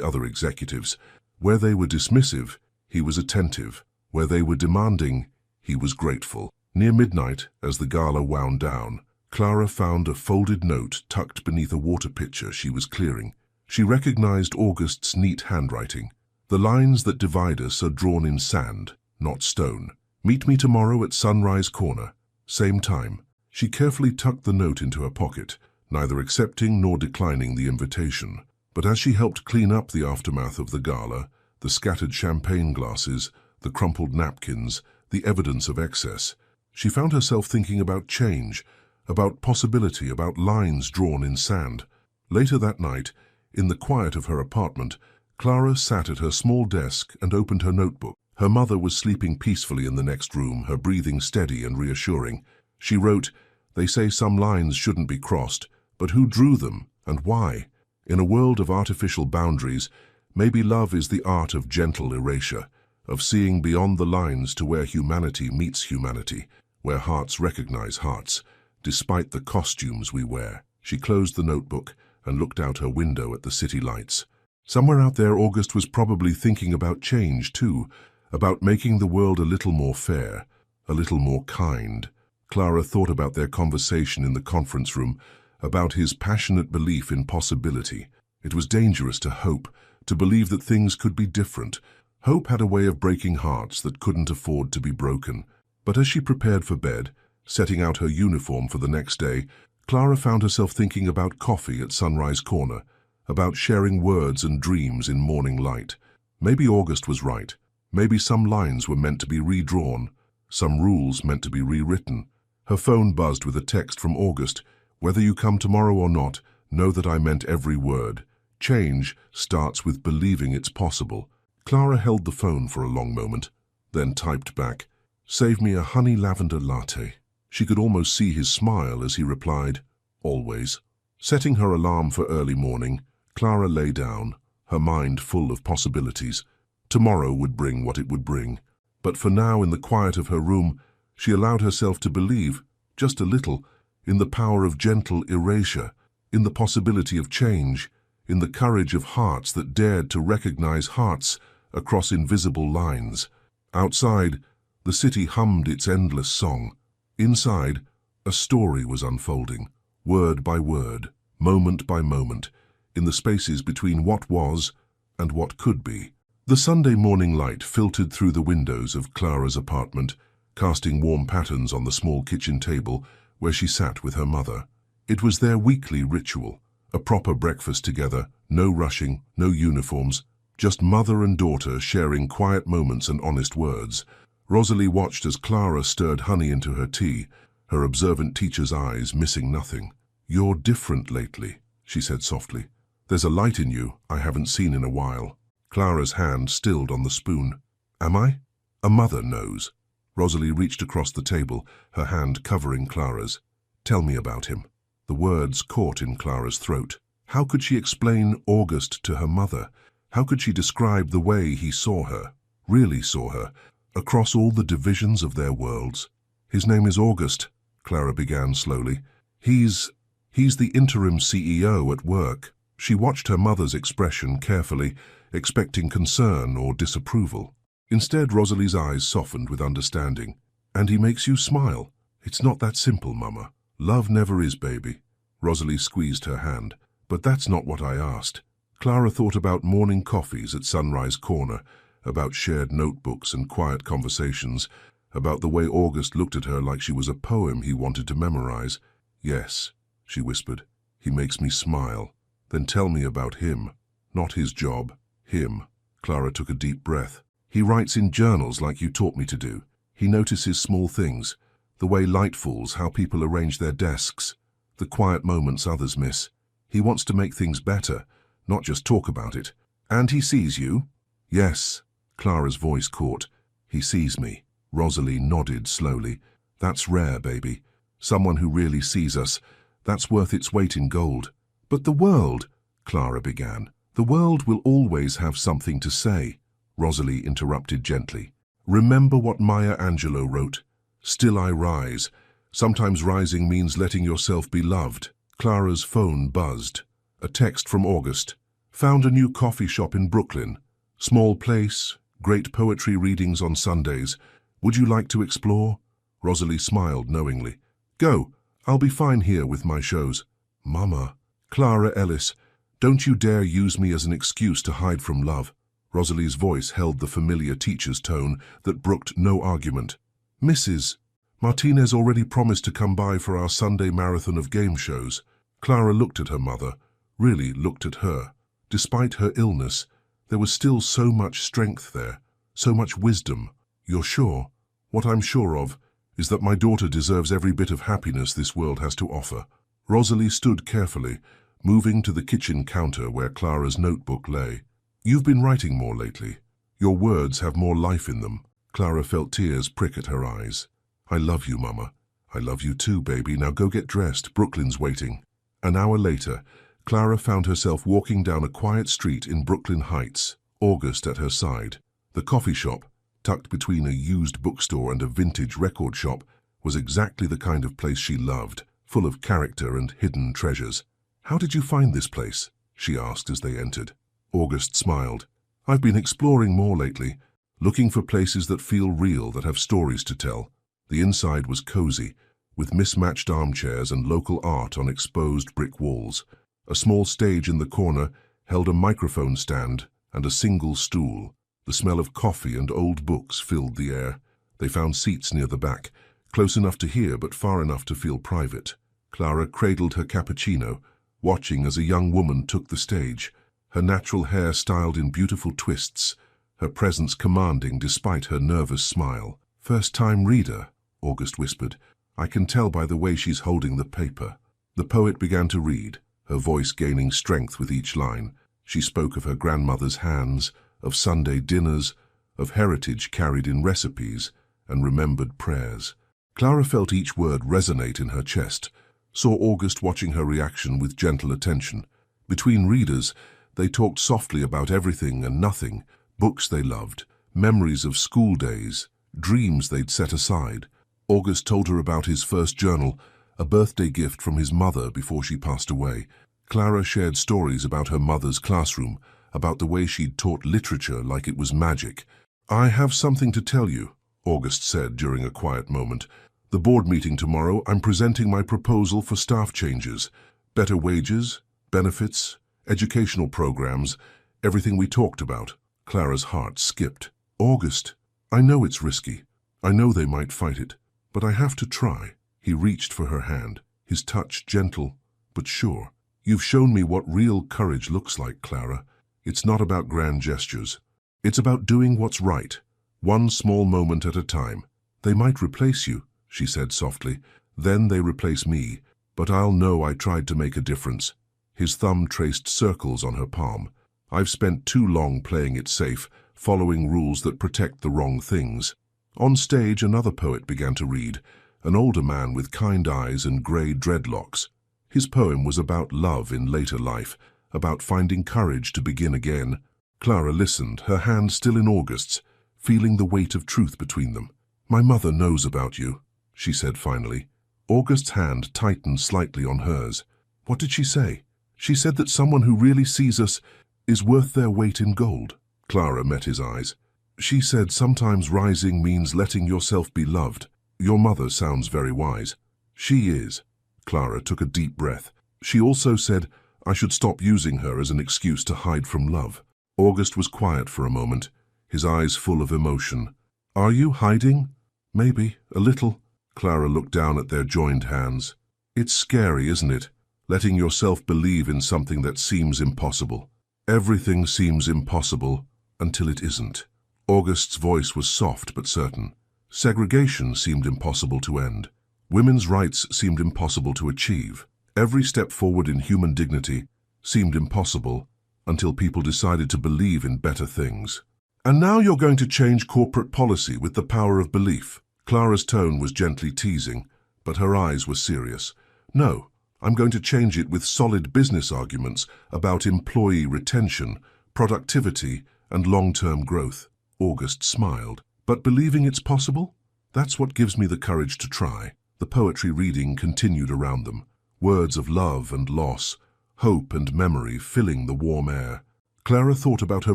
other executives. Where they were dismissive, he was attentive. Where they were demanding, he was grateful. Near midnight, as the gala wound down, Clara found a folded note tucked beneath a water pitcher she was clearing. She recognized August's neat handwriting. The lines that divide us are drawn in sand, not stone. Meet me tomorrow at Sunrise Corner, same time. She carefully tucked the note into her pocket, neither accepting nor declining the invitation. But as she helped clean up the aftermath of the gala, the scattered champagne glasses, the crumpled napkins, the evidence of excess, she found herself thinking about change, about possibility, about lines drawn in sand. Later that night, in the quiet of her apartment, Clara sat at her small desk and opened her notebook. Her mother was sleeping peacefully in the next room, her breathing steady and reassuring. She wrote, "They say some lines shouldn't be crossed, but who drew them and why? In a world of artificial boundaries, maybe love is the art of gentle erasure, of seeing beyond the lines to where humanity meets humanity, where hearts recognize hearts, despite the costumes we wear." She closed the notebook and looked out her window at the city lights. Somewhere out there, August was probably thinking about change too, about making the world a little more fair, a little more kind. Clara thought about their conversation in the conference room, about his passionate belief in possibility. It was dangerous to hope, to believe that things could be different. Hope had a way of breaking hearts that couldn't afford to be broken. But as she prepared for bed, setting out her uniform for the next day, Clara found herself thinking about coffee at Sunrise Corner, about sharing words and dreams in morning light. Maybe August was right. Maybe some lines were meant to be redrawn, some rules meant to be rewritten. Her phone buzzed with a text from August. "Whether you come tomorrow or not, know that I meant every word. Change starts with believing it's possible." Clara held the phone for a long moment, then typed back, "Save me a honey lavender latte." She could almost see his smile as he replied, "Always." Setting her alarm for early morning, Clara lay down, her mind full of possibilities. Tomorrow would bring what it would bring. But for now, in the quiet of her room, she allowed herself to believe, just a little, in the power of gentle erasure, in the possibility of change, in the courage of hearts that dared to recognize hearts across invisible lines. Outside, the city hummed its endless song. Inside, a story was unfolding, word by word, moment by moment, in the spaces between what was and what could be. The Sunday morning light filtered through the windows of Clara's apartment, casting warm patterns on the small kitchen table where she sat with her mother. It was their weekly ritual, a proper breakfast together, no rushing, no uniforms, just mother and daughter sharing quiet moments and honest words. Rosalie watched as Clara stirred honey into her tea, her observant teacher's eyes missing nothing. "You're different lately," she said softly. "There's a light in you I haven't seen in a while." Clara's hand stilled on the spoon. "Am I?" "A mother knows." Rosalie reached across the table, her hand covering Clara's. "Tell me about him." The words caught in Clara's throat. How could she explain August to her mother? How could she describe the way he saw her, really saw her, across all the divisions of their worlds? "His name is August," Clara began slowly. He's the interim CEO at work." She watched her mother's expression carefully, expecting concern or disapproval. Instead, Rosalie's eyes softened with understanding. "And he makes you smile. It's not that simple, Mama. Love never is, baby." Rosalie squeezed her hand. "But that's not what I asked." Clara thought about morning coffees at Sunrise Corner, about shared notebooks and quiet conversations, about the way August looked at her like she was a poem he wanted to memorize. "Yes," she whispered, "he makes me smile." "Then tell me about him. Not his job. Him." Clara took a deep breath. "He writes in journals like you taught me to do. He notices small things, the way light falls, how people arrange their desks, the quiet moments others miss. He wants to make things better, not just talk about it." "And he sees you?" "Yes." Clara's voice caught. "He sees me." Rosalie nodded slowly. "That's rare, baby. Someone who really sees us. That's worth its weight in gold." "But the world," Clara began. "The world will always have something to say," Rosalie interrupted gently. "Remember what Maya Angelou wrote? Still I rise. Sometimes rising means letting yourself be loved. Clara's phone buzzed. A text from August. Found a new coffee shop in Brooklyn. Small place, great poetry readings on Sundays. Would you like to explore? Rosalie smiled knowingly. Go, I'll be fine here with my shows. Mama. Clara Ellis, don't you dare use me as an excuse to hide from love. Rosalie's voice held the familiar teacher's tone that brooked no argument. Mrs. Martinez already promised to come by for our Sunday marathon of game shows. Clara looked at her mother, really looked at her. Despite her illness, there was still so much strength there, so much wisdom. You're sure? What I'm sure of is that my daughter deserves every bit of happiness this world has to offer. Rosalie stood carefully, moving to the kitchen counter where Clara's notebook lay. You've been writing more lately. Your words have more life in them. Clara felt tears prick at her eyes. I love you, Mama. I love you too, baby. Now go get dressed. Brooklyn's waiting. An hour later, Clara found herself walking down a quiet street in Brooklyn Heights, August at her side. The coffee shop, tucked between a used bookstore and a vintage record shop, was exactly the kind of place she loved, full of character and hidden treasures. How did you find this place? She asked as they entered. August smiled. I've been exploring more lately, looking for places that feel real, that have stories to tell. The inside was cozy, with mismatched armchairs and local art on exposed brick walls. A small stage in the corner held a microphone stand and a single stool. The smell of coffee and old books filled the air. They found seats near the back, close enough to hear but far enough to feel private. Clara cradled her cappuccino, watching as a young woman took the stage, her natural hair styled in beautiful twists, her presence commanding despite her nervous smile. First-time reader, August whispered. I can tell by the way she's holding the paper. The poet began to read, her voice gaining strength with each line. She spoke of her grandmother's hands, of Sunday dinners, of heritage carried in recipes, and remembered prayers. Clara felt each word resonate in her chest, saw August watching her reaction with gentle attention. Between readers, they talked softly about everything and nothing, books they loved, memories of school days, dreams they'd set aside. August told her about his first journal, a birthday gift from his mother before she passed away. Clara shared stories about her mother's classroom, about the way she'd taught literature like it was magic. I have something to tell you, August said during a quiet moment. The board meeting tomorrow, I'm presenting my proposal for staff changes. Better wages, benefits, educational programs, everything we talked about. Clara's heart skipped. August, I know it's risky. I know they might fight it, but I have to try. He reached for her hand, his touch gentle but sure. You've shown me what real courage looks like, Clara. It's not about grand gestures. It's about doing what's right, one small moment at a time. They might replace you, she said softly. Then they replace me, but I'll know I tried to make a difference. His thumb traced circles on her palm. I've spent too long playing it safe, following rules that protect the wrong things. On stage, another poet began to read, an older man with kind eyes and grey dreadlocks. His poem was about love in later life, about finding courage to begin again. Clara listened, her hand still in August's, feeling the weight of truth between them. My mother knows about you, she said finally. August's hand tightened slightly on hers. What did she say? She said that someone who really sees us is worth their weight in gold. Clara met his eyes. She said sometimes rising means letting yourself be loved. Your mother sounds very wise. She is. Clara took a deep breath. She also said I should stop using her as an excuse to hide from love. August was quiet for a moment, his eyes full of emotion. Are you hiding? Maybe, a little. Clara looked down at their joined hands. It's scary, isn't it? Letting yourself believe in something that seems impossible. Everything seems impossible until it isn't. August's voice was soft but certain. Segregation seemed impossible to end. Women's rights seemed impossible to achieve. Every step forward in human dignity seemed impossible until people decided to believe in better things. And now you're going to change corporate policy with the power of belief. Clara's tone was gently teasing, but her eyes were serious. No, I'm going to change it with solid business arguments about employee retention, productivity, and long-term growth. August smiled. But believing it's possible? That's what gives me the courage to try." The poetry reading continued around them, words of love and loss, hope and memory filling the warm air. Clara thought about her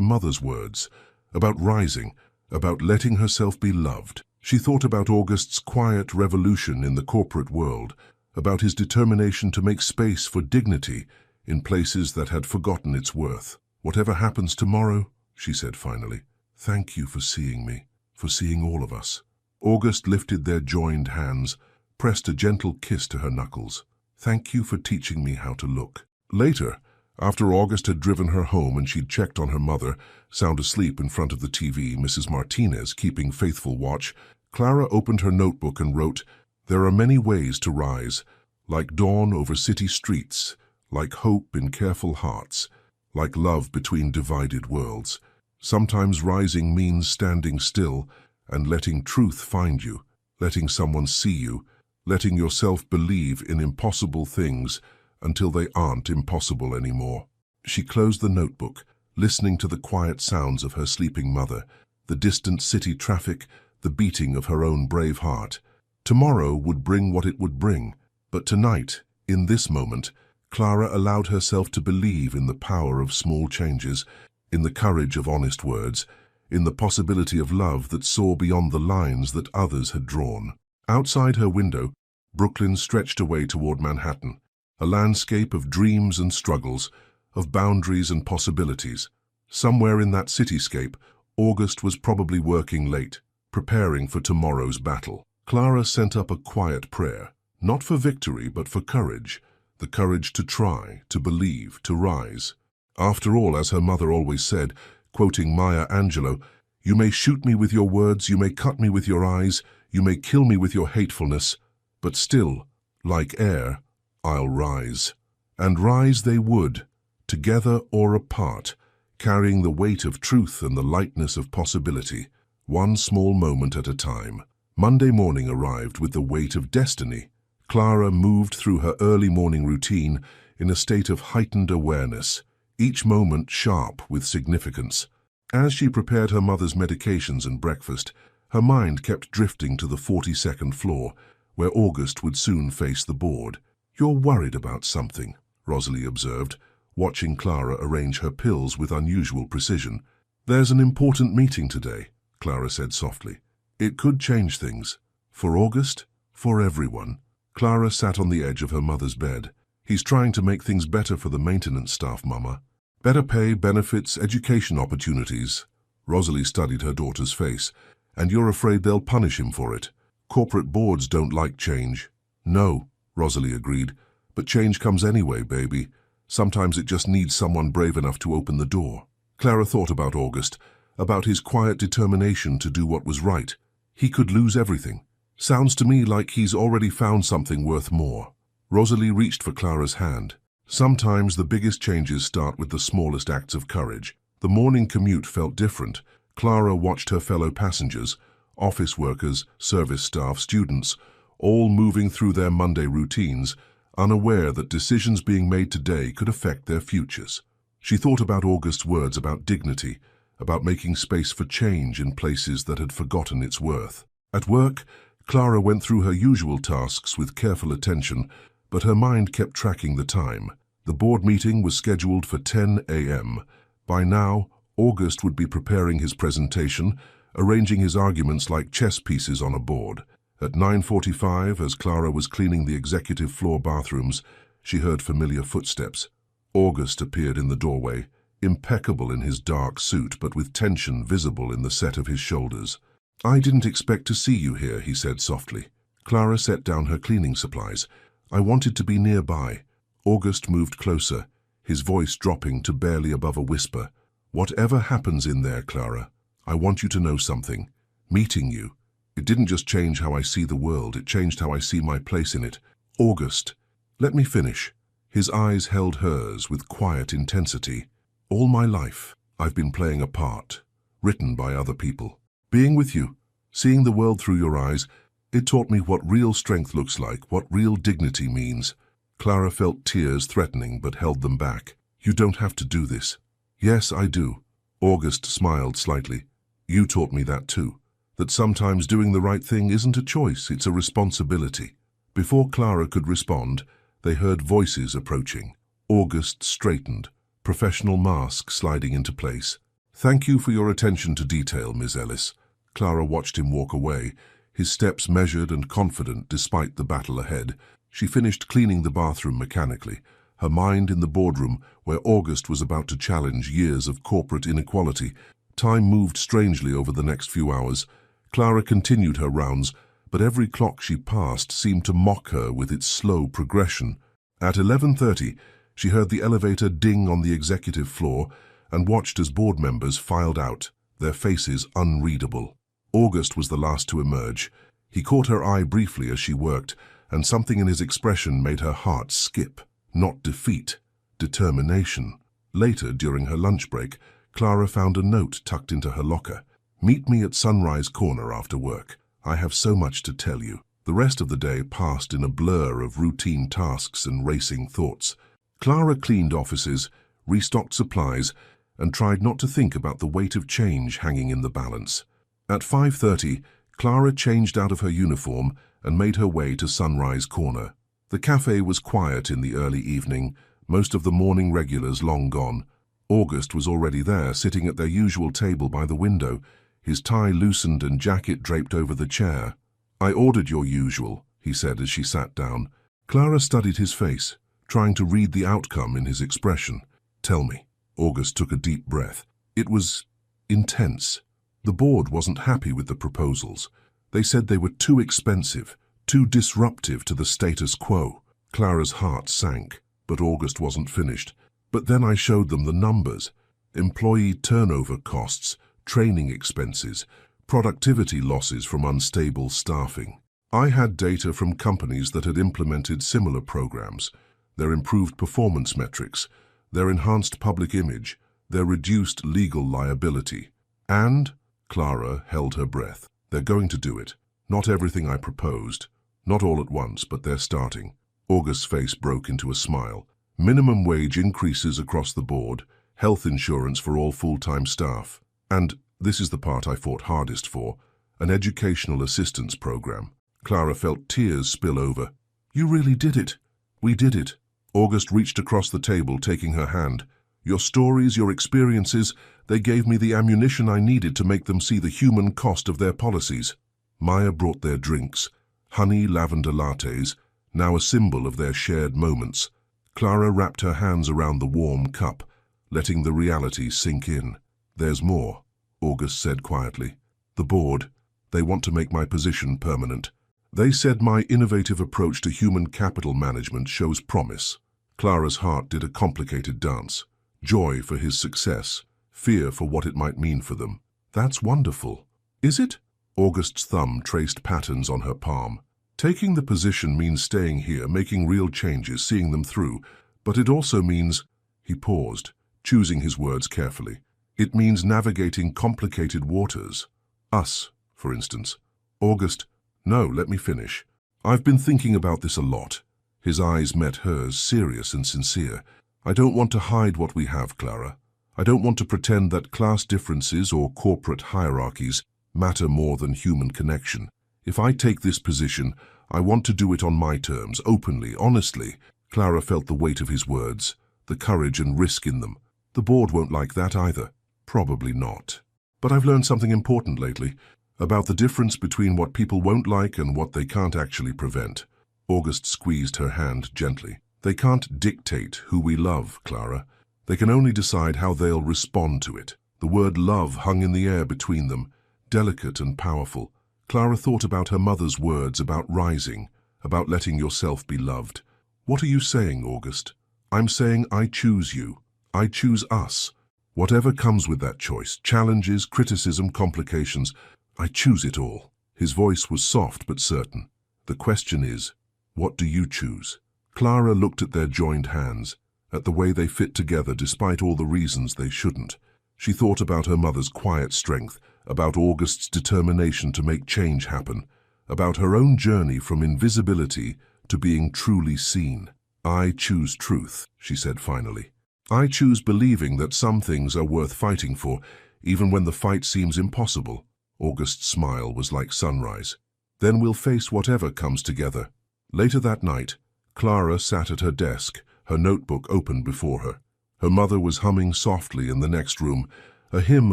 mother's words, about rising, about letting herself be loved. She thought about August's quiet revolution in the corporate world, about his determination to make space for dignity in places that had forgotten its worth. "Whatever happens tomorrow," she said finally, "thank you for seeing me, for seeing all of us." August lifted their joined hands, pressed a gentle kiss to her knuckles. "Thank you for teaching me how to look." Later, after August had driven her home and she'd checked on her mother, sound asleep in front of the TV, Mrs. Martinez keeping faithful watch, Clara opened her notebook and wrote, "There are many ways to rise, like dawn over city streets, like hope in careful hearts, like love between divided worlds. Sometimes rising means standing still and letting truth find you, letting someone see you, letting yourself believe in impossible things until they aren't impossible anymore." She closed the notebook, listening to the quiet sounds of her sleeping mother, the distant city traffic, the beating of her own brave heart. Tomorrow would bring what it would bring, but tonight, in this moment, Clara allowed herself to believe in the power of small changes, in the courage of honest words, in the possibility of love that saw beyond the lines that others had drawn. Outside her window, Brooklyn stretched away toward Manhattan, a landscape of dreams and struggles, of boundaries and possibilities. Somewhere in that cityscape, August was probably working late, preparing for tomorrow's battle. Clara sent up a quiet prayer, not for victory but for courage, the courage to try, to believe, to rise. After all, as her mother always said, quoting Maya Angelou, "You may shoot me with your words, you may cut me with your eyes, you may kill me with your hatefulness, but still, like air, I'll rise." And rise they would, together or apart, carrying the weight of truth and the lightness of possibility, one small moment at a time. Monday morning arrived with the weight of destiny. Clara moved through her early morning routine in a state of heightened awareness, each moment sharp with significance. As she prepared her mother's medications and breakfast, her mind kept drifting to the 42nd floor, where August would soon face the board. "You're worried about something," Rosalie observed, watching Clara arrange her pills with unusual precision. "There's an important meeting today," Clara said softly. "It could change things. For August, for everyone." Clara sat on the edge of her mother's bed. "He's trying to make things better for the maintenance staff, Mama. Better pay, benefits, education opportunities." Rosalie studied her daughter's face. "And you're afraid they'll punish him for it. Corporate boards don't like change." "No," Rosalie agreed, "but change comes anyway, baby. Sometimes it just needs someone brave enough to open the door." Clara thought about August, about his quiet determination to do what was right. He could lose everything. "Sounds to me like he's already found something worth more." Rosalie reached for Clara's hand. Sometimes the biggest changes start with the smallest acts of courage. The morning commute felt different. Clara watched her fellow passengers, office workers, service staff, students, all moving through their Monday routines, unaware that decisions being made today could affect their futures. She thought about August's words about dignity, about making space for change in places that had forgotten its worth. At work, Clara went through her usual tasks with careful attention, but her mind kept tracking the time. The board meeting was scheduled for 10 a.m. By now, August would be preparing his presentation, arranging his arguments like chess pieces on a board. At 9:45, as Clara was cleaning the executive floor bathrooms, she heard familiar footsteps. August appeared in the doorway, impeccable in his dark suit but with tension visible in the set of his shoulders. "I didn't expect to see you here," he said softly. Clara set down her cleaning supplies. "I wanted to be nearby." August moved closer, his voice dropping to barely above a whisper. "Whatever happens in there, Clara, I want you to know something. Meeting you, it didn't just change how I see the world, it changed how I see my place in it. August, let me finish." His eyes held hers with quiet intensity. "All my life, I've been playing a part, written by other people. Being with you, seeing the world through your eyes, it taught me what real strength looks like, what real dignity means." Clara felt tears threatening but held them back. "You don't have to do this." "Yes, I do." August smiled slightly. "You taught me that too. that sometimes doing the right thing isn't a choice, it's a responsibility. Before Clara could respond, they heard voices approaching. August straightened, professional mask sliding into place. "Thank you for your attention to detail, Ms. Ellis." Clara watched him walk away, his steps measured and confident despite the battle ahead. She finished cleaning the bathroom mechanically, her mind in the boardroom where August was about to challenge years of corporate inequality. Time moved strangely over the next few hours. Clara continued her rounds, but every clock she passed seemed to mock her with its slow progression. At 11:30, she heard the elevator ding on the executive floor and watched as board members filed out, their faces unreadable. August was the last to emerge. He caught her eye briefly as she worked, and something in his expression made her heart skip. Not defeat, determination. Later, during her lunch break, Clara found a note tucked into her locker. "Meet me at Sunrise Corner after work. I have so much to tell you." The rest of the day passed in a blur of routine tasks and racing thoughts. Clara cleaned offices, restocked supplies, and tried not to think about the weight of change hanging in the balance. At 5:30, Clara changed out of her uniform and made her way to Sunrise Corner. The cafe was quiet in the early evening, most of the morning regulars long gone. August was already there, sitting at their usual table by the window, his tie loosened and jacket draped over the chair. "I ordered your usual," he said as she sat down. Clara studied his face, trying to read the outcome in his expression. "Tell me." August took a deep breath. It was intense. The board wasn't happy with the proposals. They said they were too expensive, too disruptive to the status quo. Clara's heart sank, but August wasn't finished. "But then I showed them the numbers. Employee turnover costs, training expenses, productivity losses from unstable staffing. I had data from companies that had implemented similar programs, their improved performance metrics, their enhanced public image, their reduced legal liability. And," Clara held her breath, "they're going to do it. Not everything I proposed. Not all at once, but they're starting." August's face broke into a smile. "Minimum wage increases across the board, health insurance for all full-time staff, and, this is the part I fought hardest for, an educational assistance program." Clara felt tears spill over. "You really did it." "We did it." August reached across the table, taking her hand. "Your stories, your experiences, they gave me the ammunition I needed to make them see the human cost of their policies." Maya brought their drinks, honey lavender lattes, now a symbol of their shared moments. Clara wrapped her hands around the warm cup, letting the reality sink in. "There's more," August said quietly. "The board, they want to make my position permanent. They said my innovative approach to human capital management shows promise." Clara's heart did a complicated dance. Joy for his success, fear for what it might mean for them. "That's wonderful." "Is it?" August's thumb traced patterns on her palm. "Taking the position means staying here, making real changes, seeing them through. But it also means—" He paused, choosing his words carefully. "It means navigating complicated waters. Us, for instance." "August, no, let me finish. I've been thinking about this a lot." His eyes met hers, serious and sincere. "I don't want to hide what we have, Clara. I don't want to pretend that class differences or corporate hierarchies matter more than human connection. If I take this position, I want to do it on my terms, openly, honestly." Clara felt the weight of his words, the courage and risk in them. "The board won't like that either." "Probably not. But I've learned something important lately, about the difference between what people won't like and what they can't actually prevent." August squeezed her hand gently. "They can't dictate who we love, Clara. They can only decide how they'll respond to it." The word love hung in the air between them, delicate and powerful. Clara thought about her mother's words about rising, about letting yourself be loved. "What are you saying, August?" "I'm saying I choose you. I choose us. Whatever comes with that choice, challenges, criticism, complications, I choose it all." His voice was soft but certain. "The question is, what do you choose?" Clara looked at their joined hands, at the way they fit together despite all the reasons they shouldn't. She thought about her mother's quiet strength, about August's determination to make change happen, about her own journey from invisibility to being truly seen. "I choose truth," she said finally. "I choose believing that some things are worth fighting for, even when the fight seems impossible." August's smile was like sunrise. Then we'll face whatever comes together. Later that night, Clara sat at her desk, her notebook open before her. Her mother was humming softly in the next room, a hymn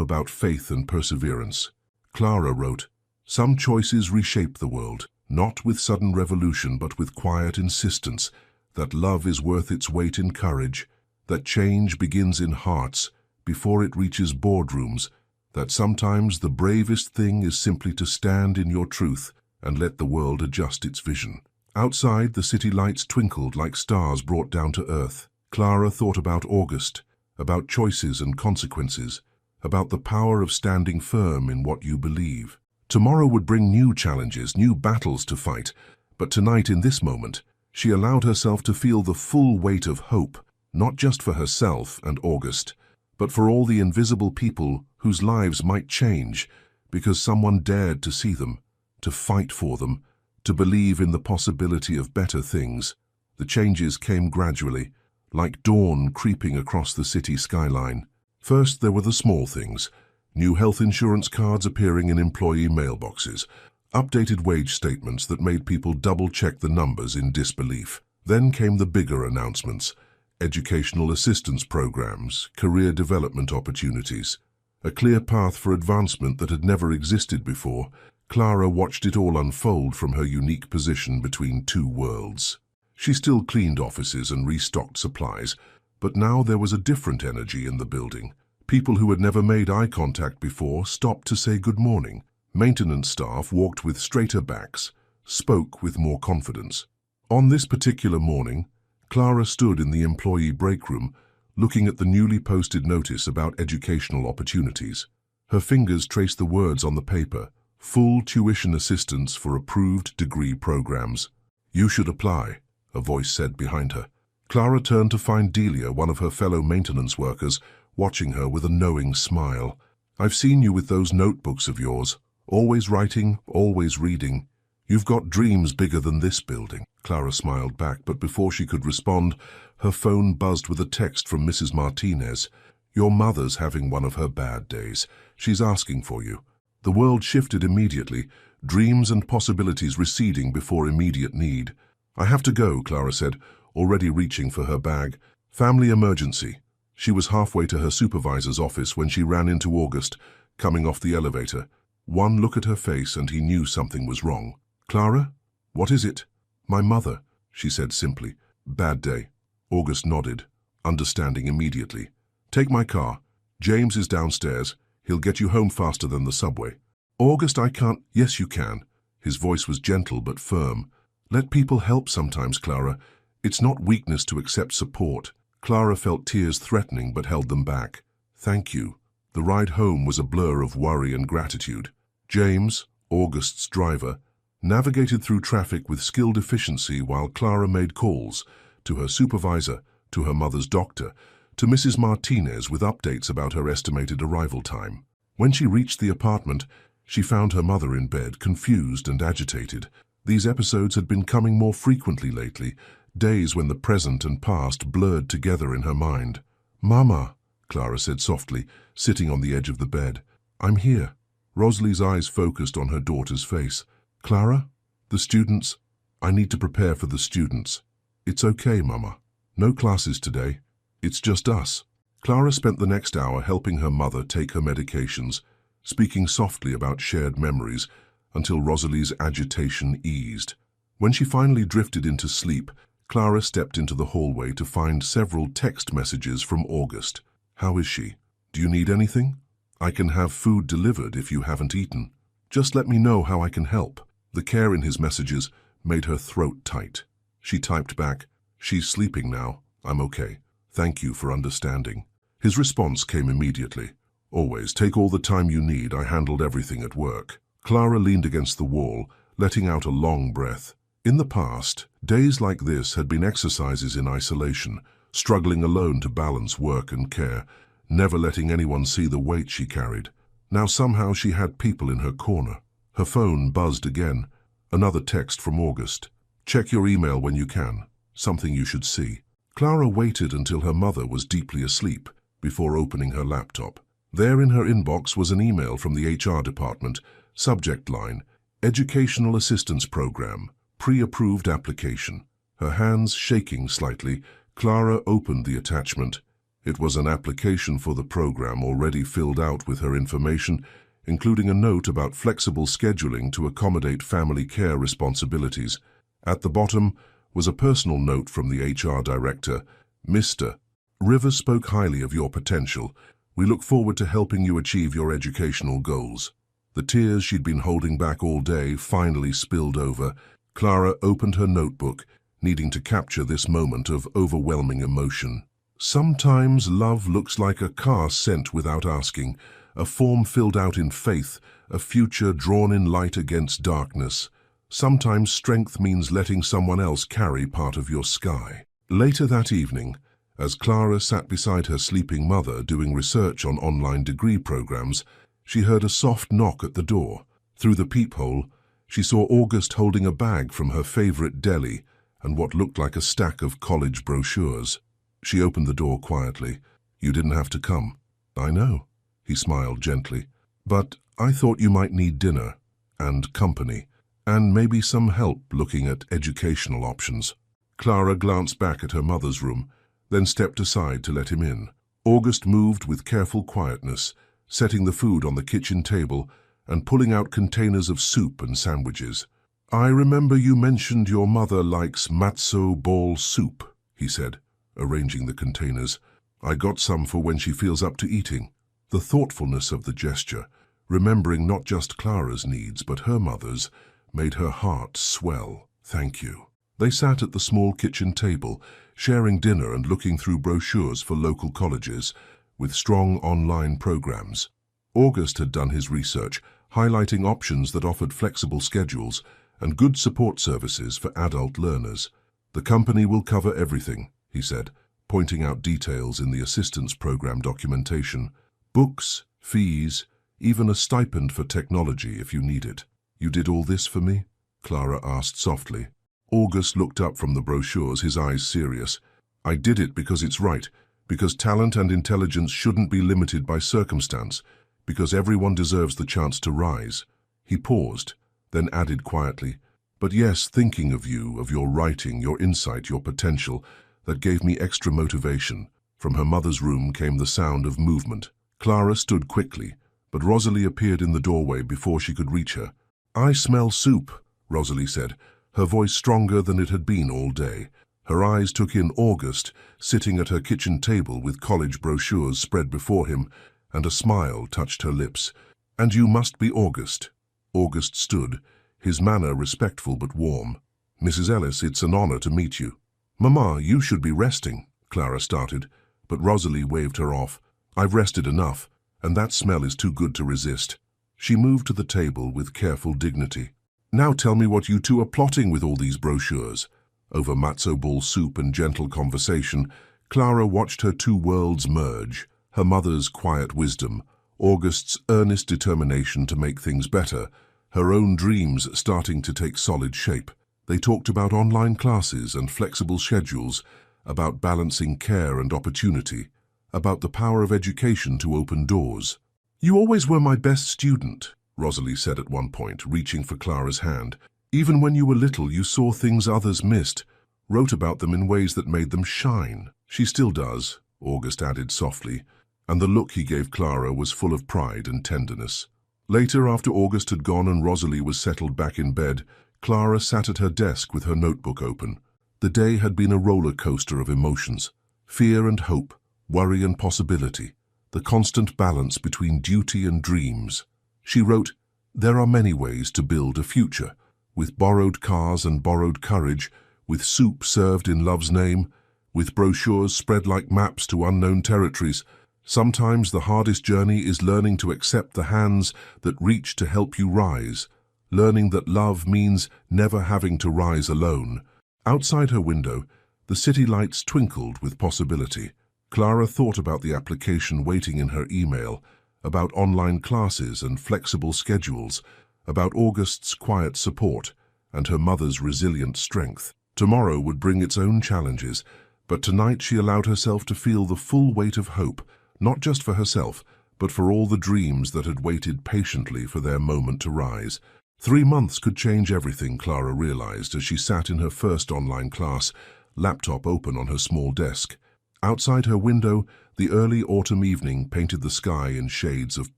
about faith and perseverance. Clara wrote, "Some choices reshape the world, not with sudden revolution but with quiet insistence, that love is worth its weight in courage, that change begins in hearts before it reaches boardrooms, that sometimes the bravest thing is simply to stand in your truth and let the world adjust its vision." Outside, the city lights twinkled like stars brought down to earth. Clara thought about August, about choices and consequences, about the power of standing firm in what you believe. Tomorrow would bring new challenges, new battles to fight, but tonight, in this moment, she allowed herself to feel the full weight of hope, not just for herself and August, but for all the invisible people whose lives might change because someone dared to see them, to fight for them, to believe in the possibility of better things. The changes came gradually, like dawn creeping across the city skyline. First, there were the small things: new health insurance cards appearing in employee mailboxes, updated wage statements that made people double-check the numbers in disbelief. Then came the bigger announcements: educational assistance programs, career development opportunities, a clear path for advancement that had never existed before. Clara watched it all unfold from her unique position between two worlds. She still cleaned offices and restocked supplies, but now there was a different energy in the building. People who had never made eye contact before stopped to say good morning. Maintenance staff walked with straighter backs, spoke with more confidence. On this particular morning, Clara stood in the employee breakroom, looking at the newly posted notice about educational opportunities. Her fingers traced the words on the paper: full tuition assistance for approved degree programs. "You should apply," a voice said behind her. Clara turned to find Delia, one of her fellow maintenance workers, watching her with a knowing smile. "I've seen you with those notebooks of yours, always writing, always reading. You've got dreams bigger than this building." Clara smiled back, but before she could respond, her phone buzzed with a text from Mrs. Martinez. "Your mother's having one of her bad days. She's asking for you." The world shifted immediately, dreams and possibilities receding before immediate need. "I have to go," Clara said, already reaching for her bag. "Family emergency." She was halfway to her supervisor's office when she ran into August, coming off the elevator. One look at her face and he knew something was wrong. "Clara? What is it?" "My mother," she said simply. "Bad day." August nodded, understanding immediately. "Take my car. James is downstairs. He'll get you home faster than the subway." "August, I can't." "Yes, you can." His voice was gentle but firm. "Let people help sometimes, Clara. It's not weakness to accept support." Clara felt tears threatening but held them back. "Thank you." The ride home was a blur of worry and gratitude. James, August's driver, navigated through traffic with skilled efficiency while Clara made calls to her supervisor, to her mother's doctor, to Mrs. Martinez with updates about her estimated arrival time. When she reached the apartment, she found her mother in bed, confused and agitated. These episodes had been coming more frequently lately, days when the present and past blurred together in her mind. "Mama," Clara said softly, sitting on the edge of the bed. "I'm here." Rosalie's eyes focused on her daughter's face. "Clara? The students? I need to prepare for the students." "It's okay, Mama. No classes today. It's just us." Clara spent the next hour helping her mother take her medications, speaking softly about shared memories until Rosalie's agitation eased. When she finally drifted into sleep, Clara stepped into the hallway to find several text messages from August. "How is she? Do you need anything? I can have food delivered if you haven't eaten. Just let me know how I can help." The care in his messages made her throat tight. She typed back, "She's sleeping now. I'm okay. Thank you for understanding." His response came immediately. "Always, take all the time you need. I handled everything at work." Clara leaned against the wall, letting out a long breath. In the past, days like this had been exercises in isolation, struggling alone to balance work and care, never letting anyone see the weight she carried. Now somehow she had people in her corner. Her phone buzzed again. Another text from August. "Check your email when you can. Something you should see." Clara waited until her mother was deeply asleep before opening her laptop. There in her inbox was an email from the HR department, subject line, Educational Assistance Program, pre-approved application. Her hands shaking slightly, Clara opened the attachment. It was an application for the program already filled out with her information, including a note about flexible scheduling to accommodate family care responsibilities. At the bottom was a personal note from the HR director, Mr. Rivers spoke highly of your potential. We look forward to helping you achieve your educational goals. The tears she'd been holding back all day finally spilled over. Clara opened her notebook, needing to capture this moment of overwhelming emotion. Sometimes love looks like a car sent without asking, a form filled out in faith, a future drawn in light against darkness. Sometimes strength means letting someone else carry part of your sky. Later that evening, as Clara sat beside her sleeping mother doing research on online degree programs, she heard a soft knock at the door. Through the peephole, she saw August holding a bag from her favorite deli and what looked like a stack of college brochures. She opened the door quietly. You didn't have to come. I know, he smiled gently. But I thought you might need dinner and company and maybe some help looking at educational options. Clara glanced back at her mother's room, then stepped aside to let him in. August moved with careful quietness, setting the food on the kitchen table and pulling out containers of soup and sandwiches. I remember you mentioned your mother likes matzo ball soup, he said, arranging the containers. I got some for when she feels up to eating. The thoughtfulness of the gesture, remembering not just Clara's needs but her mother's, made her heart swell. Thank you. They sat at the small kitchen table, sharing dinner and looking through brochures for local colleges with strong online programs. August had done his research, highlighting options that offered flexible schedules and good support services for adult learners. The company will cover everything, he said, pointing out details in the assistance program documentation. Books, fees, even a stipend for technology if you need it. You did all this for me? Clara asked softly. August looked up from the brochures, his eyes serious. I did it because it's right, because talent and intelligence shouldn't be limited by circumstance, because everyone deserves the chance to rise. He paused, then added quietly, but yes, thinking of you, of your writing, your insight, your potential, that gave me extra motivation. From her mother's room came the sound of movement. Clara stood quickly, but Rosalie appeared in the doorway before she could reach her. I smell soup, Rosalie said, her voice stronger than it had been all day. Her eyes took in August, sitting at her kitchen table with college brochures spread before him, and a smile touched her lips. And you must be August. August stood, his manner respectful but warm. Mrs. Ellis, it's an honor to meet you. Mama, you should be resting, Clara started, but Rosalie waved her off. I've rested enough, and that smell is too good to resist. She moved to the table with careful dignity. Now tell me what you two are plotting with all these brochures. Over matzo ball soup and gentle conversation, Clara watched her two worlds merge, her mother's quiet wisdom, August's earnest determination to make things better, her own dreams starting to take solid shape. They talked about online classes and flexible schedules, about balancing care and opportunity, about the power of education to open doors. You always were my best student, Rosalie said at one point, reaching for Clara's hand. Even when you were little, you saw things others missed, wrote about them in ways that made them shine. She still does, August added softly, and the look he gave Clara was full of pride and tenderness. Later, after August had gone and Rosalie was settled back in bed, Clara sat at her desk with her notebook open. The day had been a roller coaster of emotions, fear and hope, worry and possibility, the constant balance between duty and dreams. She wrote, there are many ways to build a future, with borrowed cars and borrowed courage, with soup served in love's name, with brochures spread like maps to unknown territories. Sometimes the hardest journey is learning to accept the hands that reach to help you rise, learning that love means never having to rise alone. Outside her window, the city lights twinkled with possibility. Clara thought about the application waiting in her email, about online classes and flexible schedules, about August's quiet support and her mother's resilient strength. Tomorrow would bring its own challenges, but tonight she allowed herself to feel the full weight of hope, not just for herself, but for all the dreams that had waited patiently for their moment to rise. 3 months could change everything, Clara realized as she sat in her first online class, laptop open on her small desk. Outside her window, the early autumn evening painted the sky in shades of